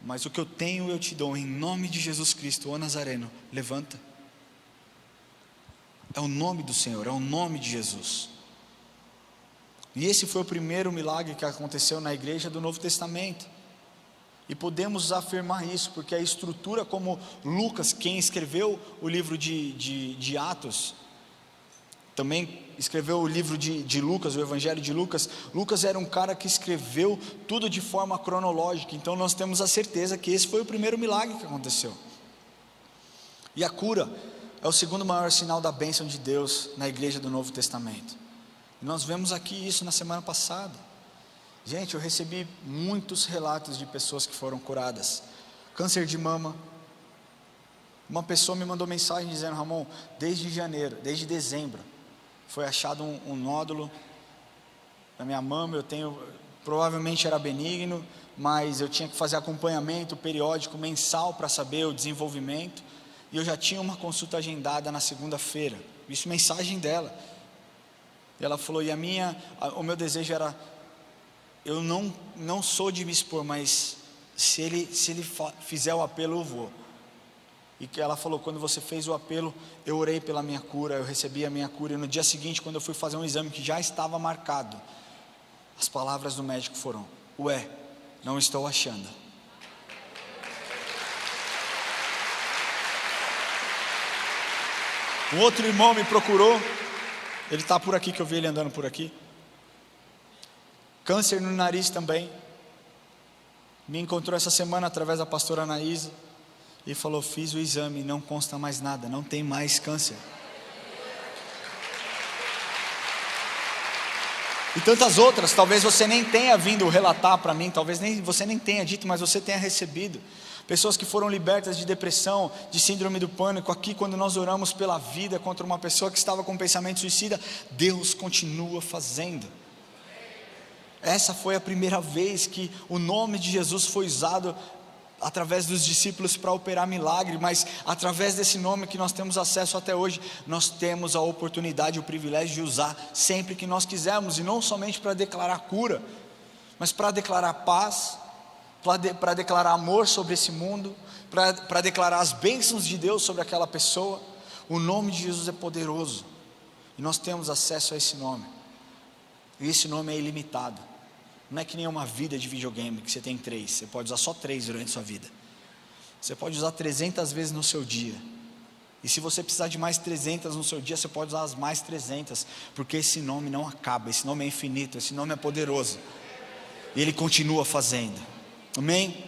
mas o que eu tenho eu te dou, em nome de Jesus Cristo, o Nazareno, levanta. É o nome do Senhor, é o nome de Jesus. E esse foi o primeiro milagre que aconteceu na igreja do Novo Testamento. E podemos afirmar isso, porque a estrutura, como Lucas, quem escreveu o livro de Atos, também escreveu o livro de Lucas, o Evangelho de Lucas. Lucas era um cara que escreveu tudo de forma cronológica, então nós temos a certeza que esse foi o primeiro milagre que aconteceu. E a cura é o segundo maior sinal da bênção de Deus na igreja do Novo Testamento. E nós vemos aqui isso na semana passada. Gente, eu recebi muitos relatos de pessoas que foram curadas. Câncer de mama. Uma pessoa me mandou mensagem dizendo: Ramon, desde dezembro, foi achado um nódulo na minha mama. Provavelmente era benigno, mas eu tinha que fazer acompanhamento periódico, mensal, para saber o desenvolvimento. E eu já tinha uma consulta agendada na segunda-feira. Isso, mensagem dela. E ela falou: e o meu desejo era, eu não sou de me expor, mas se ele fizer o apelo, eu vou. E que ela falou: quando você fez o apelo, eu orei pela minha cura, eu recebi a minha cura. E no dia seguinte, quando eu fui fazer um exame que já estava marcado, as palavras do médico foram: ué, não estou achando. Um outro irmão me procurou, ele está por aqui, que eu vi ele andando por aqui. Câncer no nariz também. Me encontrou essa semana através da pastora Anaísa e falou: fiz o exame, não consta mais nada, não tem mais câncer. E tantas outras, talvez você nem tenha vindo relatar para mim, talvez você nem tenha dito, mas você tenha recebido. Pessoas que foram libertas de depressão, de síndrome do pânico. Aqui, quando nós oramos pela vida contra uma pessoa que estava com pensamento suicida, Deus continua fazendo. Essa foi a primeira vez que o nome de Jesus foi usado através dos discípulos para operar milagre, mas através desse nome que nós temos acesso até hoje, nós temos a oportunidade, o privilégio de usar sempre que nós quisermos, e não somente para declarar cura, mas para declarar paz, para declarar amor sobre esse mundo, para declarar as bênçãos de Deus sobre aquela pessoa. O nome de Jesus é poderoso, e nós temos acesso a esse nome, e esse nome é ilimitado. Não é que nem uma vida de videogame, que você tem 3, você pode usar só 3 durante a sua vida. Você pode usar 300 vezes no seu dia, e se você precisar de mais 300 no seu dia, você pode usar as mais 300, porque esse nome não acaba, esse nome é infinito, esse nome é poderoso, e Ele continua fazendo. Amém?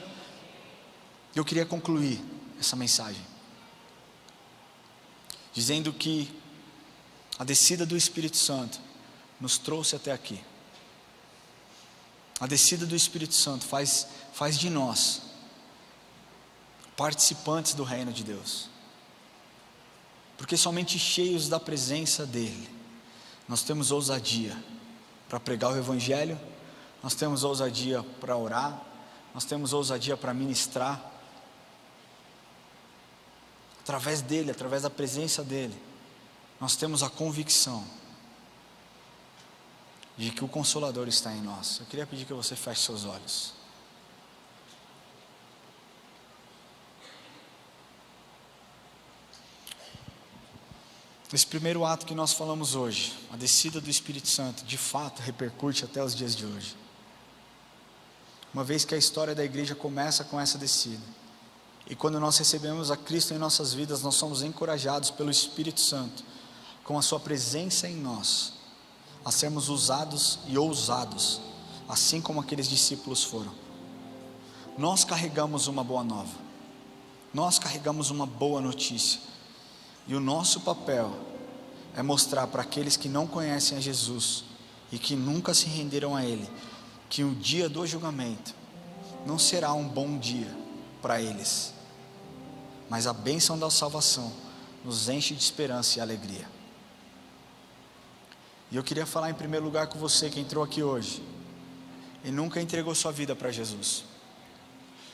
Eu queria concluir essa mensagem dizendo que a descida do Espírito Santo nos trouxe até aqui. A descida do Espírito Santo faz de nós participantes do reino de Deus, porque somente cheios da presença dEle nós temos ousadia para pregar o Evangelho, nós temos ousadia para orar, nós temos ousadia para ministrar. Através dEle, através da presença dEle, nós temos a convicção de que o Consolador está em nós. Eu queria pedir que você feche seus olhos. Esse primeiro ato que nós falamos hoje, a descida do Espírito Santo, de fato repercute até os dias de hoje. Uma vez que a história da igreja começa com essa descida, e quando nós recebemos a Cristo em nossas vidas, nós somos encorajados pelo Espírito Santo, com a sua presença em nós, a sermos usados e ousados, assim como aqueles discípulos foram. Nós carregamos uma boa nova, nós carregamos uma boa notícia, e o nosso papel é mostrar para aqueles que não conhecem a Jesus, e que nunca se renderam a Ele, que o dia do julgamento não será um bom dia para eles, mas a bênção da salvação nos enche de esperança e alegria. E eu queria falar em primeiro lugar com você que entrou aqui hoje e nunca entregou sua vida para Jesus.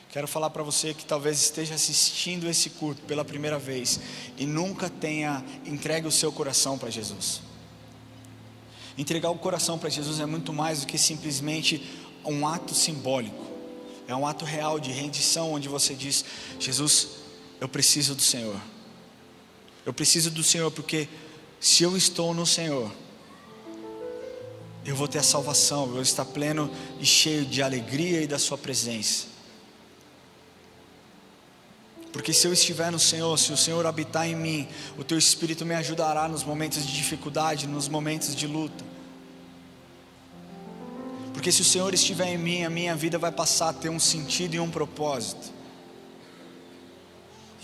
Quero falar para você que talvez esteja assistindo esse culto pela primeira vez e nunca tenha entregue o seu coração para Jesus. Entregar o coração para Jesus é muito mais do que simplesmente um ato simbólico. É um ato real de rendição, onde você diz: Jesus, eu preciso do Senhor. Eu preciso do Senhor, porque se eu estou no Senhor, eu vou ter a salvação, eu vou estar pleno e cheio de alegria e da sua presença. Porque se eu estiver no Senhor, se o Senhor habitar em mim, o teu Espírito me ajudará nos momentos de dificuldade, nos momentos de luta. Porque se o Senhor estiver em mim, a minha vida vai passar a ter um sentido e um propósito.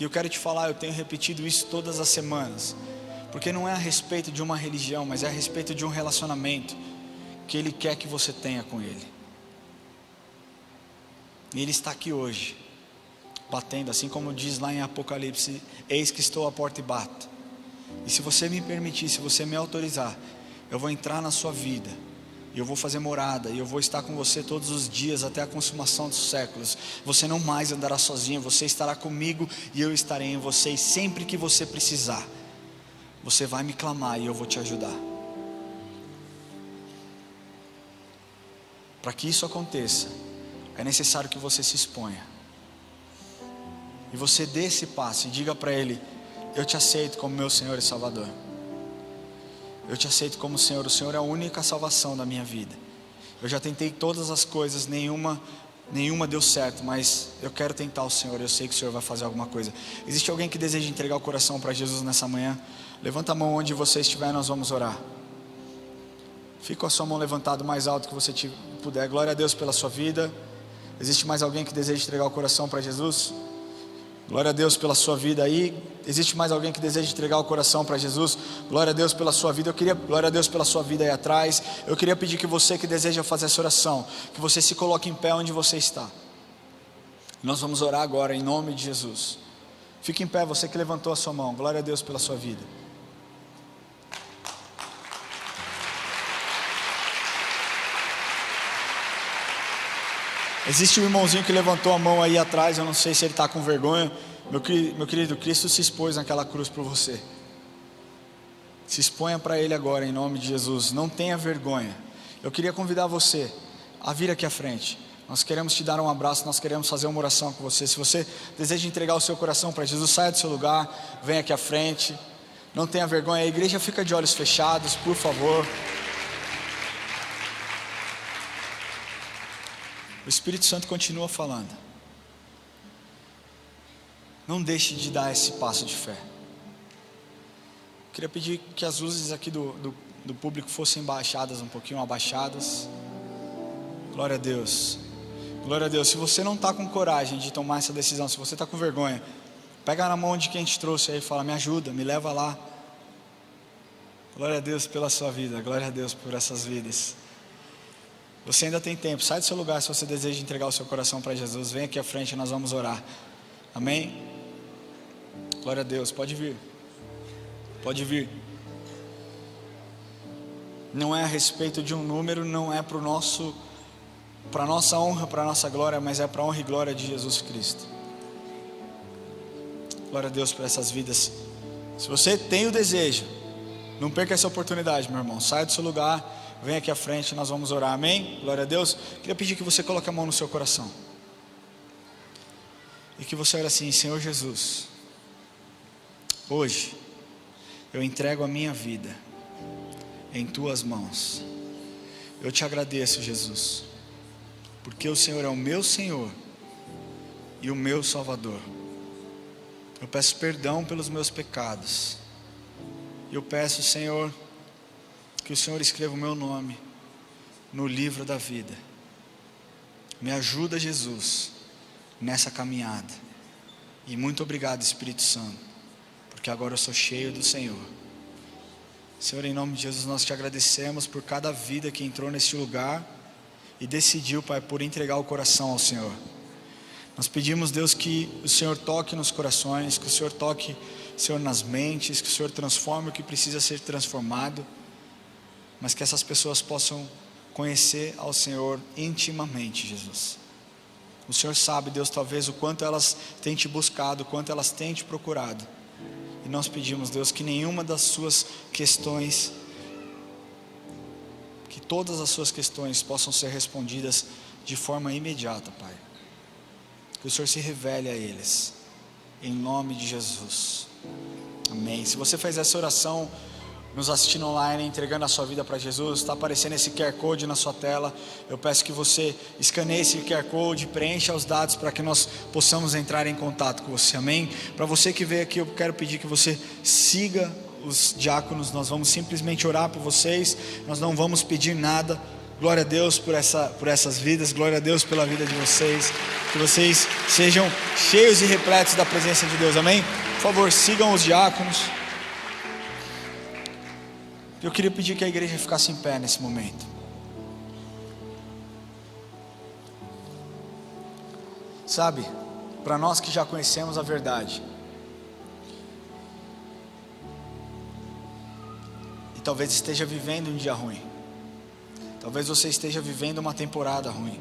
E eu quero te falar, eu tenho repetido isso todas as semanas, porque não é a respeito de uma religião, mas é a respeito de um relacionamento que Ele quer que você tenha com Ele. E Ele está aqui hoje, batendo, assim como diz lá em Apocalipse: eis que estou à porta e bato. E se você me permitir, se você me autorizar, eu vou entrar na sua vida, e eu vou fazer morada, e eu vou estar com você todos os dias, até a consumação dos séculos. Você não mais andará sozinho, você estará comigo, e eu estarei em você. E sempre que você precisar, você vai me clamar, e eu vou te ajudar. Para que isso aconteça, é necessário que você se exponha, e você dê esse passo, e diga para Ele: eu te aceito como meu Senhor e Salvador. Eu te aceito como Senhor. O Senhor é a única salvação da minha vida. Eu já tentei todas as coisas, nenhuma deu certo, mas eu quero tentar o Senhor. Eu sei que o Senhor vai fazer alguma coisa. Existe alguém que deseja entregar o coração para Jesus nessa manhã? Levanta a mão onde você estiver, nós vamos orar. Fica com a sua mão levantada o mais alto que você puder. Glória a Deus pela sua vida. Existe mais alguém que deseja entregar o coração para Jesus? Glória a Deus pela sua vida aí. Existe mais alguém que deseja entregar o coração para Jesus? Glória a Deus pela sua vida. Glória a Deus pela sua vida aí atrás. Eu queria pedir que você que deseja fazer essa oração, que você se coloque em pé onde você está. Nós vamos orar agora em nome de Jesus. Fique em pé, você que levantou a sua mão. Glória a Deus pela sua vida. Existe um irmãozinho que levantou a mão aí atrás. Eu não sei se ele está com vergonha. Meu querido, Cristo se expôs naquela cruz por você. Se exponha para Ele agora em nome de Jesus. Não tenha vergonha. Eu queria convidar você a vir aqui à frente. Nós queremos te dar um abraço. Nós queremos fazer uma oração com você. Se você deseja entregar o seu coração para Jesus, saia do seu lugar, venha aqui à frente. Não tenha vergonha. A igreja fica de olhos fechados, por favor. O Espírito Santo continua falando. Não deixe de dar esse passo de fé. Queria pedir que as luzes aqui do público fossem baixadas um pouquinho, abaixadas. Glória a Deus. Glória a Deus. Se você não está com coragem de tomar essa decisão, se você está com vergonha, pega na mão de quem te trouxe aí e fala: me ajuda, me leva lá. Glória a Deus pela sua vida. Glória a Deus por essas vidas. Você ainda tem tempo. Sai do seu lugar se você deseja entregar o seu coração para Jesus. Vem aqui à frente e nós vamos orar. Amém? Glória a Deus. Pode vir. Pode vir. Não é a respeito de um número, não é para a nossa honra, para a nossa glória, mas é para a honra e glória de Jesus Cristo. Glória a Deus por essas vidas. Se você tem o desejo, não perca essa oportunidade, meu irmão. Saia do seu lugar. Vem aqui à frente, nós vamos orar, amém? Glória a Deus. Queria pedir que você coloque a mão no seu coração. E que você ore assim: Senhor Jesus, hoje eu entrego a minha vida em Tuas mãos. Eu te agradeço, Jesus, porque o Senhor é o meu Senhor e o meu Salvador. Eu peço perdão pelos meus pecados. Eu peço, Senhor, que o Senhor escreva o meu nome no livro da vida. Me ajuda, Jesus, nessa caminhada. E muito obrigado, Espírito Santo, porque agora eu sou cheio do Senhor. Senhor, em nome de Jesus, nós te agradecemos por cada vida que entrou nesse lugar e decidiu, Pai, por entregar o coração ao Senhor. Nós pedimos, Deus, que o Senhor toque nos corações, que o Senhor toque, Senhor, nas mentes, que o Senhor transforme o que precisa ser transformado, mas que essas pessoas possam conhecer ao Senhor intimamente, Jesus. O Senhor sabe, Deus, talvez o quanto elas têm te buscado, o quanto elas têm te procurado. E nós pedimos, Deus, que nenhuma das suas questões, que todas as suas questões possam ser respondidas de forma imediata, Pai. Que o Senhor se revele a eles, em nome de Jesus. Amém. Se você fez essa oração, nos assistindo online, entregando a sua vida para Jesus, está aparecendo esse QR Code na sua tela. Eu peço que você escaneie esse QR Code, preencha os dados para que nós possamos entrar em contato com você, amém? Para você que veio aqui, eu quero pedir que você siga os diáconos. Nós vamos simplesmente orar por vocês, nós não vamos pedir nada. Glória a Deus por essas vidas, glória a Deus pela vida de vocês, que vocês sejam cheios e repletos da presença de Deus, amém? Por favor, sigam os diáconos. Eu queria pedir que a igreja ficasse em pé nesse momento. Sabe, para nós que já conhecemos a verdade, e talvez esteja vivendo um dia ruim, talvez você esteja vivendo uma temporada ruim,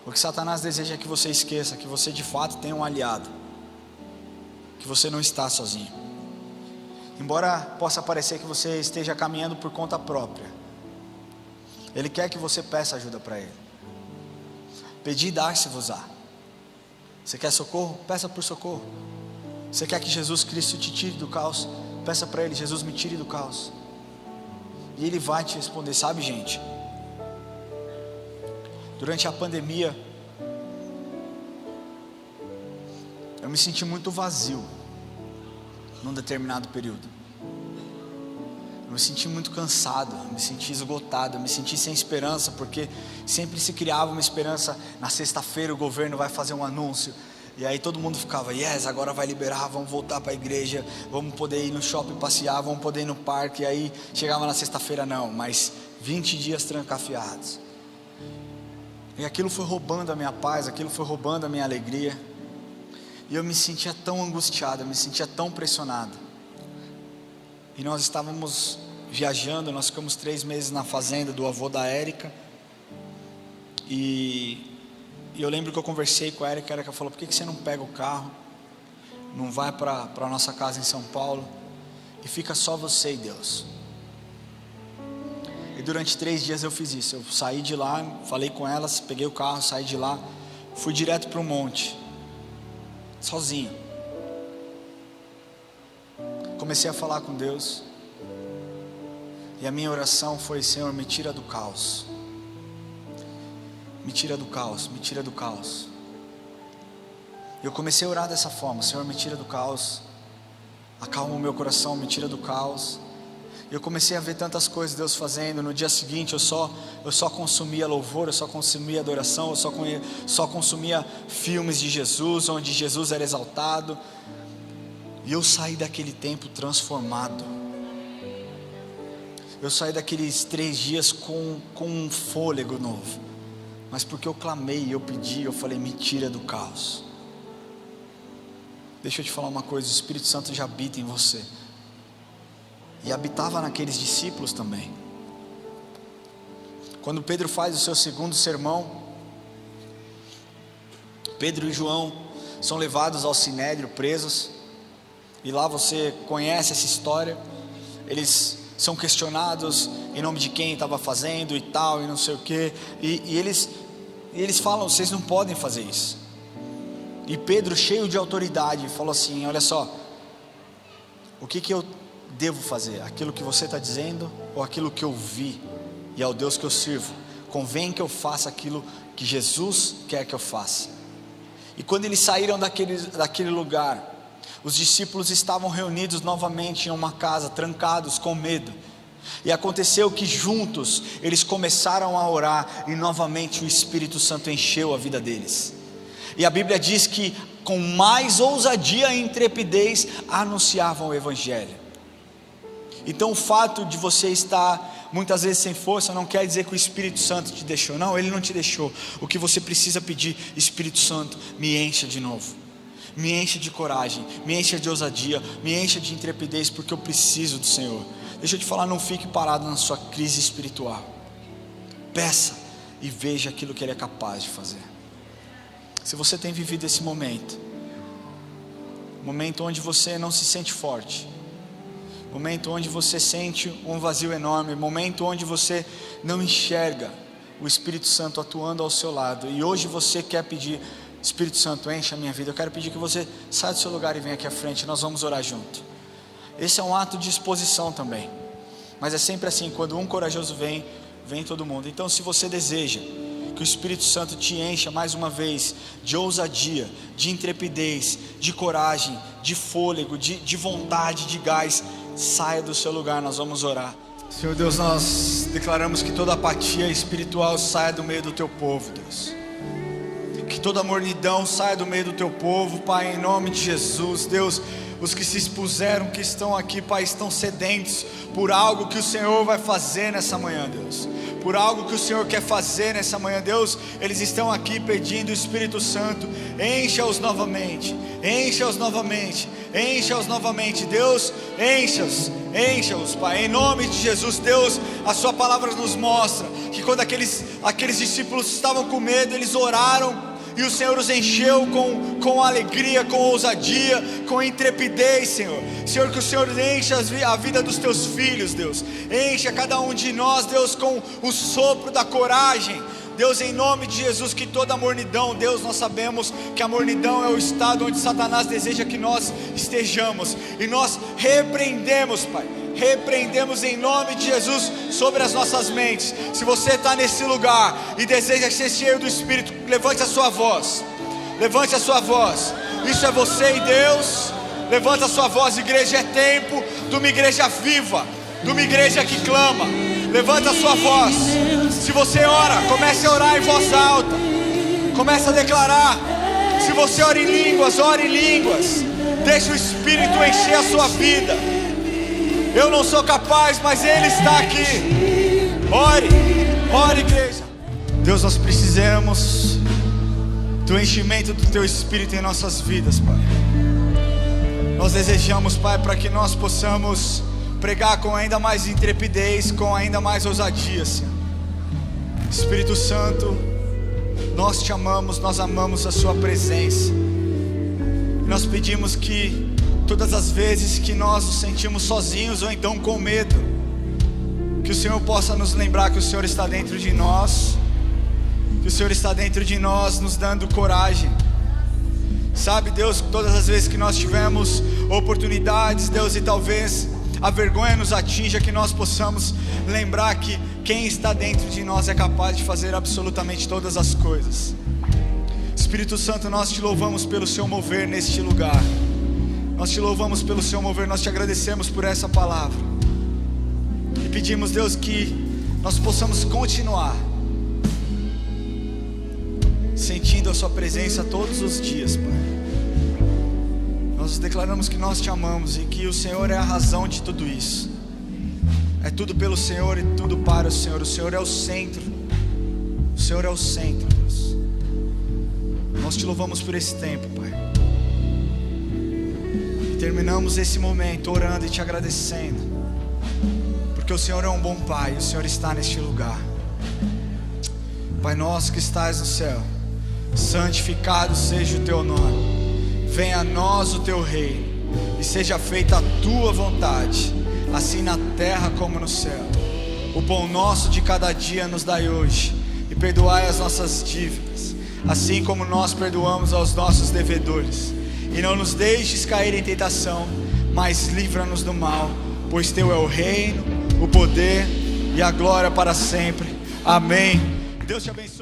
o que Satanás deseja é que você esqueça que você de fato tem um aliado, que você não está sozinho. Embora possa parecer que você esteja caminhando por conta própria, ele quer que você peça ajuda para ele. Pedir e dar-se-vos-á. Você quer socorro? Peça por socorro. Você quer que Jesus Cristo te tire do caos? Peça para ele: Jesus, me tire do caos. E ele vai te responder. Sabe, gente, durante a pandemia eu me senti muito vazio num determinado período. Eu me senti muito cansado, me senti esgotado, me senti sem esperança, porque sempre se criava uma esperança. Na sexta-feira o governo vai fazer um anúncio, e aí todo mundo ficava: yes, agora vai liberar, vamos voltar para a igreja, vamos poder ir no shopping passear, vamos poder ir no parque. E aí chegava na sexta-feira, não, mas 20 dias trancafiados. E aquilo foi roubando a minha paz, aquilo foi roubando a minha alegria, e eu me sentia tão angustiado, eu me sentia tão pressionado. E nós estávamos viajando, nós ficamos 3 meses na fazenda do avô da Érica. E eu lembro que eu conversei com a Érica falou: por que você não pega o carro, não vai para a nossa casa em São Paulo, e fica só você e Deus? E durante 3 dias eu fiz isso. Eu saí de lá, falei com elas, peguei o carro, saí de lá, fui direto para o monte, sozinho. Comecei a falar com Deus, e a minha oração foi: Senhor, me tira do caos, me tira do caos, me tira do caos. Eu comecei a orar dessa forma: Senhor, me tira do caos, acalma o meu coração, me tira do caos. Eu comecei a ver tantas coisas Deus fazendo. No dia seguinte eu só consumia louvor, eu só consumia adoração, eu só consumia filmes de Jesus, onde Jesus era exaltado. E eu saí daquele tempo transformado. Eu saí daqueles 3 dias com um fôlego novo. Mas porque eu clamei, eu pedi, eu falei: me tira do caos. Deixa eu te falar uma coisa: o Espírito Santo já habita em você. E habitava naqueles discípulos também. Quando Pedro faz o seu segundo sermão, Pedro e João são levados ao Sinédrio, presos. E lá você conhece essa história. Eles são questionados em nome de quem estava fazendo e tal, e não sei o que. E eles falam: vocês não podem fazer isso. E Pedro, cheio de autoridade, falou assim: olha só, o que eu devo fazer? Aquilo que você está dizendo ou aquilo que eu vi? E ao Deus que eu sirvo convém que eu faça aquilo que Jesus quer que eu faça. E quando eles saíram daquele lugar, os discípulos estavam reunidos novamente em uma casa, trancados, com medo. E aconteceu que juntos eles começaram a orar, e novamente o Espírito Santo encheu a vida deles. E a Bíblia diz que com mais ousadia e intrepidez anunciavam o Evangelho. Então o fato de você estar muitas vezes sem força não quer dizer que o Espírito Santo te deixou. Não, Ele não te deixou. O que você precisa pedir: Espírito Santo, me encha de novo, me encha de coragem, me encha de ousadia, me encha de intrepidez, porque eu preciso do Senhor. Deixa eu te falar, não fique parado na sua crise espiritual. Peça e veja aquilo que Ele é capaz de fazer. Se você tem vivido esse momento onde você não se sente forte, momento onde você sente um vazio enorme, momento onde você não enxerga o Espírito Santo atuando ao seu lado, e hoje você quer pedir: Espírito Santo, enche a minha vida. Eu quero pedir que você saia do seu lugar e venha aqui à frente. Nós vamos orar junto. Esse é um ato de exposição também, mas é sempre assim: quando um corajoso vem todo mundo. Então, se você deseja que o Espírito Santo te encha mais uma vez de ousadia, de intrepidez, de coragem, de fôlego, de vontade, de gás, saia do seu lugar, nós vamos orar. Senhor Deus, nós declaramos que toda apatia espiritual saia do meio do teu povo, Deus. que toda mornidão saia do meio do teu povo, Pai, em nome de Jesus. Deus, os que se expuseram, que estão aqui, Pai, estão sedentos por algo que o Senhor vai fazer nessa manhã, Deus, por algo que o Senhor quer fazer nessa manhã, Deus. Eles estão aqui pedindo o Espírito Santo, encha-os novamente, encha-os novamente, encha-os novamente, Deus, encha-os, Pai, em nome de Jesus. Deus, a sua palavra nos mostra que quando aqueles discípulos estavam com medo, eles oraram, e o Senhor os encheu com alegria, com ousadia, com intrepidez, Senhor. Senhor, que o Senhor encha a vida dos teus filhos, Deus. Encha cada um de nós, Deus, com o sopro da coragem. Deus, em nome de Jesus, que toda mornidão, Deus, nós sabemos que a mornidão é o estado onde Satanás deseja que nós estejamos. E nós repreendemos, Pai, repreendemos em nome de Jesus sobre as nossas mentes. Se você está nesse lugar e deseja ser cheio do Espírito, levante a sua voz, levante a sua voz. Isso é você e Deus. Levanta a sua voz. Igreja, é tempo de uma igreja viva, de uma igreja que clama. Levanta a sua voz. Se você ora, comece a orar em voz alta, comece a declarar. Se você ora em línguas, ore em línguas. Deixa o Espírito encher a sua vida. Eu não sou capaz, mas Ele está aqui. Ore, igreja. Deus, nós precisamos do enchimento do Teu Espírito em nossas vidas, Pai. Nós desejamos, Pai, para que nós possamos pregar com ainda mais intrepidez, com ainda mais ousadia, Senhor. Espírito Santo, nós te amamos, nós amamos a Sua presença. Nós pedimos que todas as vezes que nós nos sentimos sozinhos ou então com medo, que o Senhor possa nos lembrar que o Senhor está dentro de nós, que o Senhor está dentro de nós, nos dando coragem. Sabe, Deus, todas as vezes que nós tivemos oportunidades, Deus, e talvez a vergonha nos atinja, que nós possamos lembrar que quem está dentro de nós é capaz de fazer absolutamente todas as coisas. Espírito Santo, nós te louvamos pelo seu mover neste lugar. Nós te louvamos pelo seu mover, nós te agradecemos por essa palavra. E pedimos, Deus, que nós possamos continuar sentindo a sua presença todos os dias, Pai. Nós declaramos que nós te amamos e que o Senhor é a razão de tudo isso. É tudo pelo Senhor e tudo para o Senhor. O Senhor é o centro. O Senhor é o centro, Deus. Nós te louvamos por esse tempo, Pai. E terminamos esse momento orando e te agradecendo, porque o Senhor é um bom Pai. O Senhor está neste lugar. Pai nosso que estás no céu, santificado seja o teu nome. Venha a nós o teu reino, e seja feita a tua vontade, assim na terra como no céu. O pão nosso de cada dia nos dai hoje, e perdoai as nossas dívidas, assim como nós perdoamos aos nossos devedores. E não nos deixes cair em tentação, mas livra-nos do mal, pois teu é o reino, o poder e a glória para sempre. Amém. Deus te abençoe.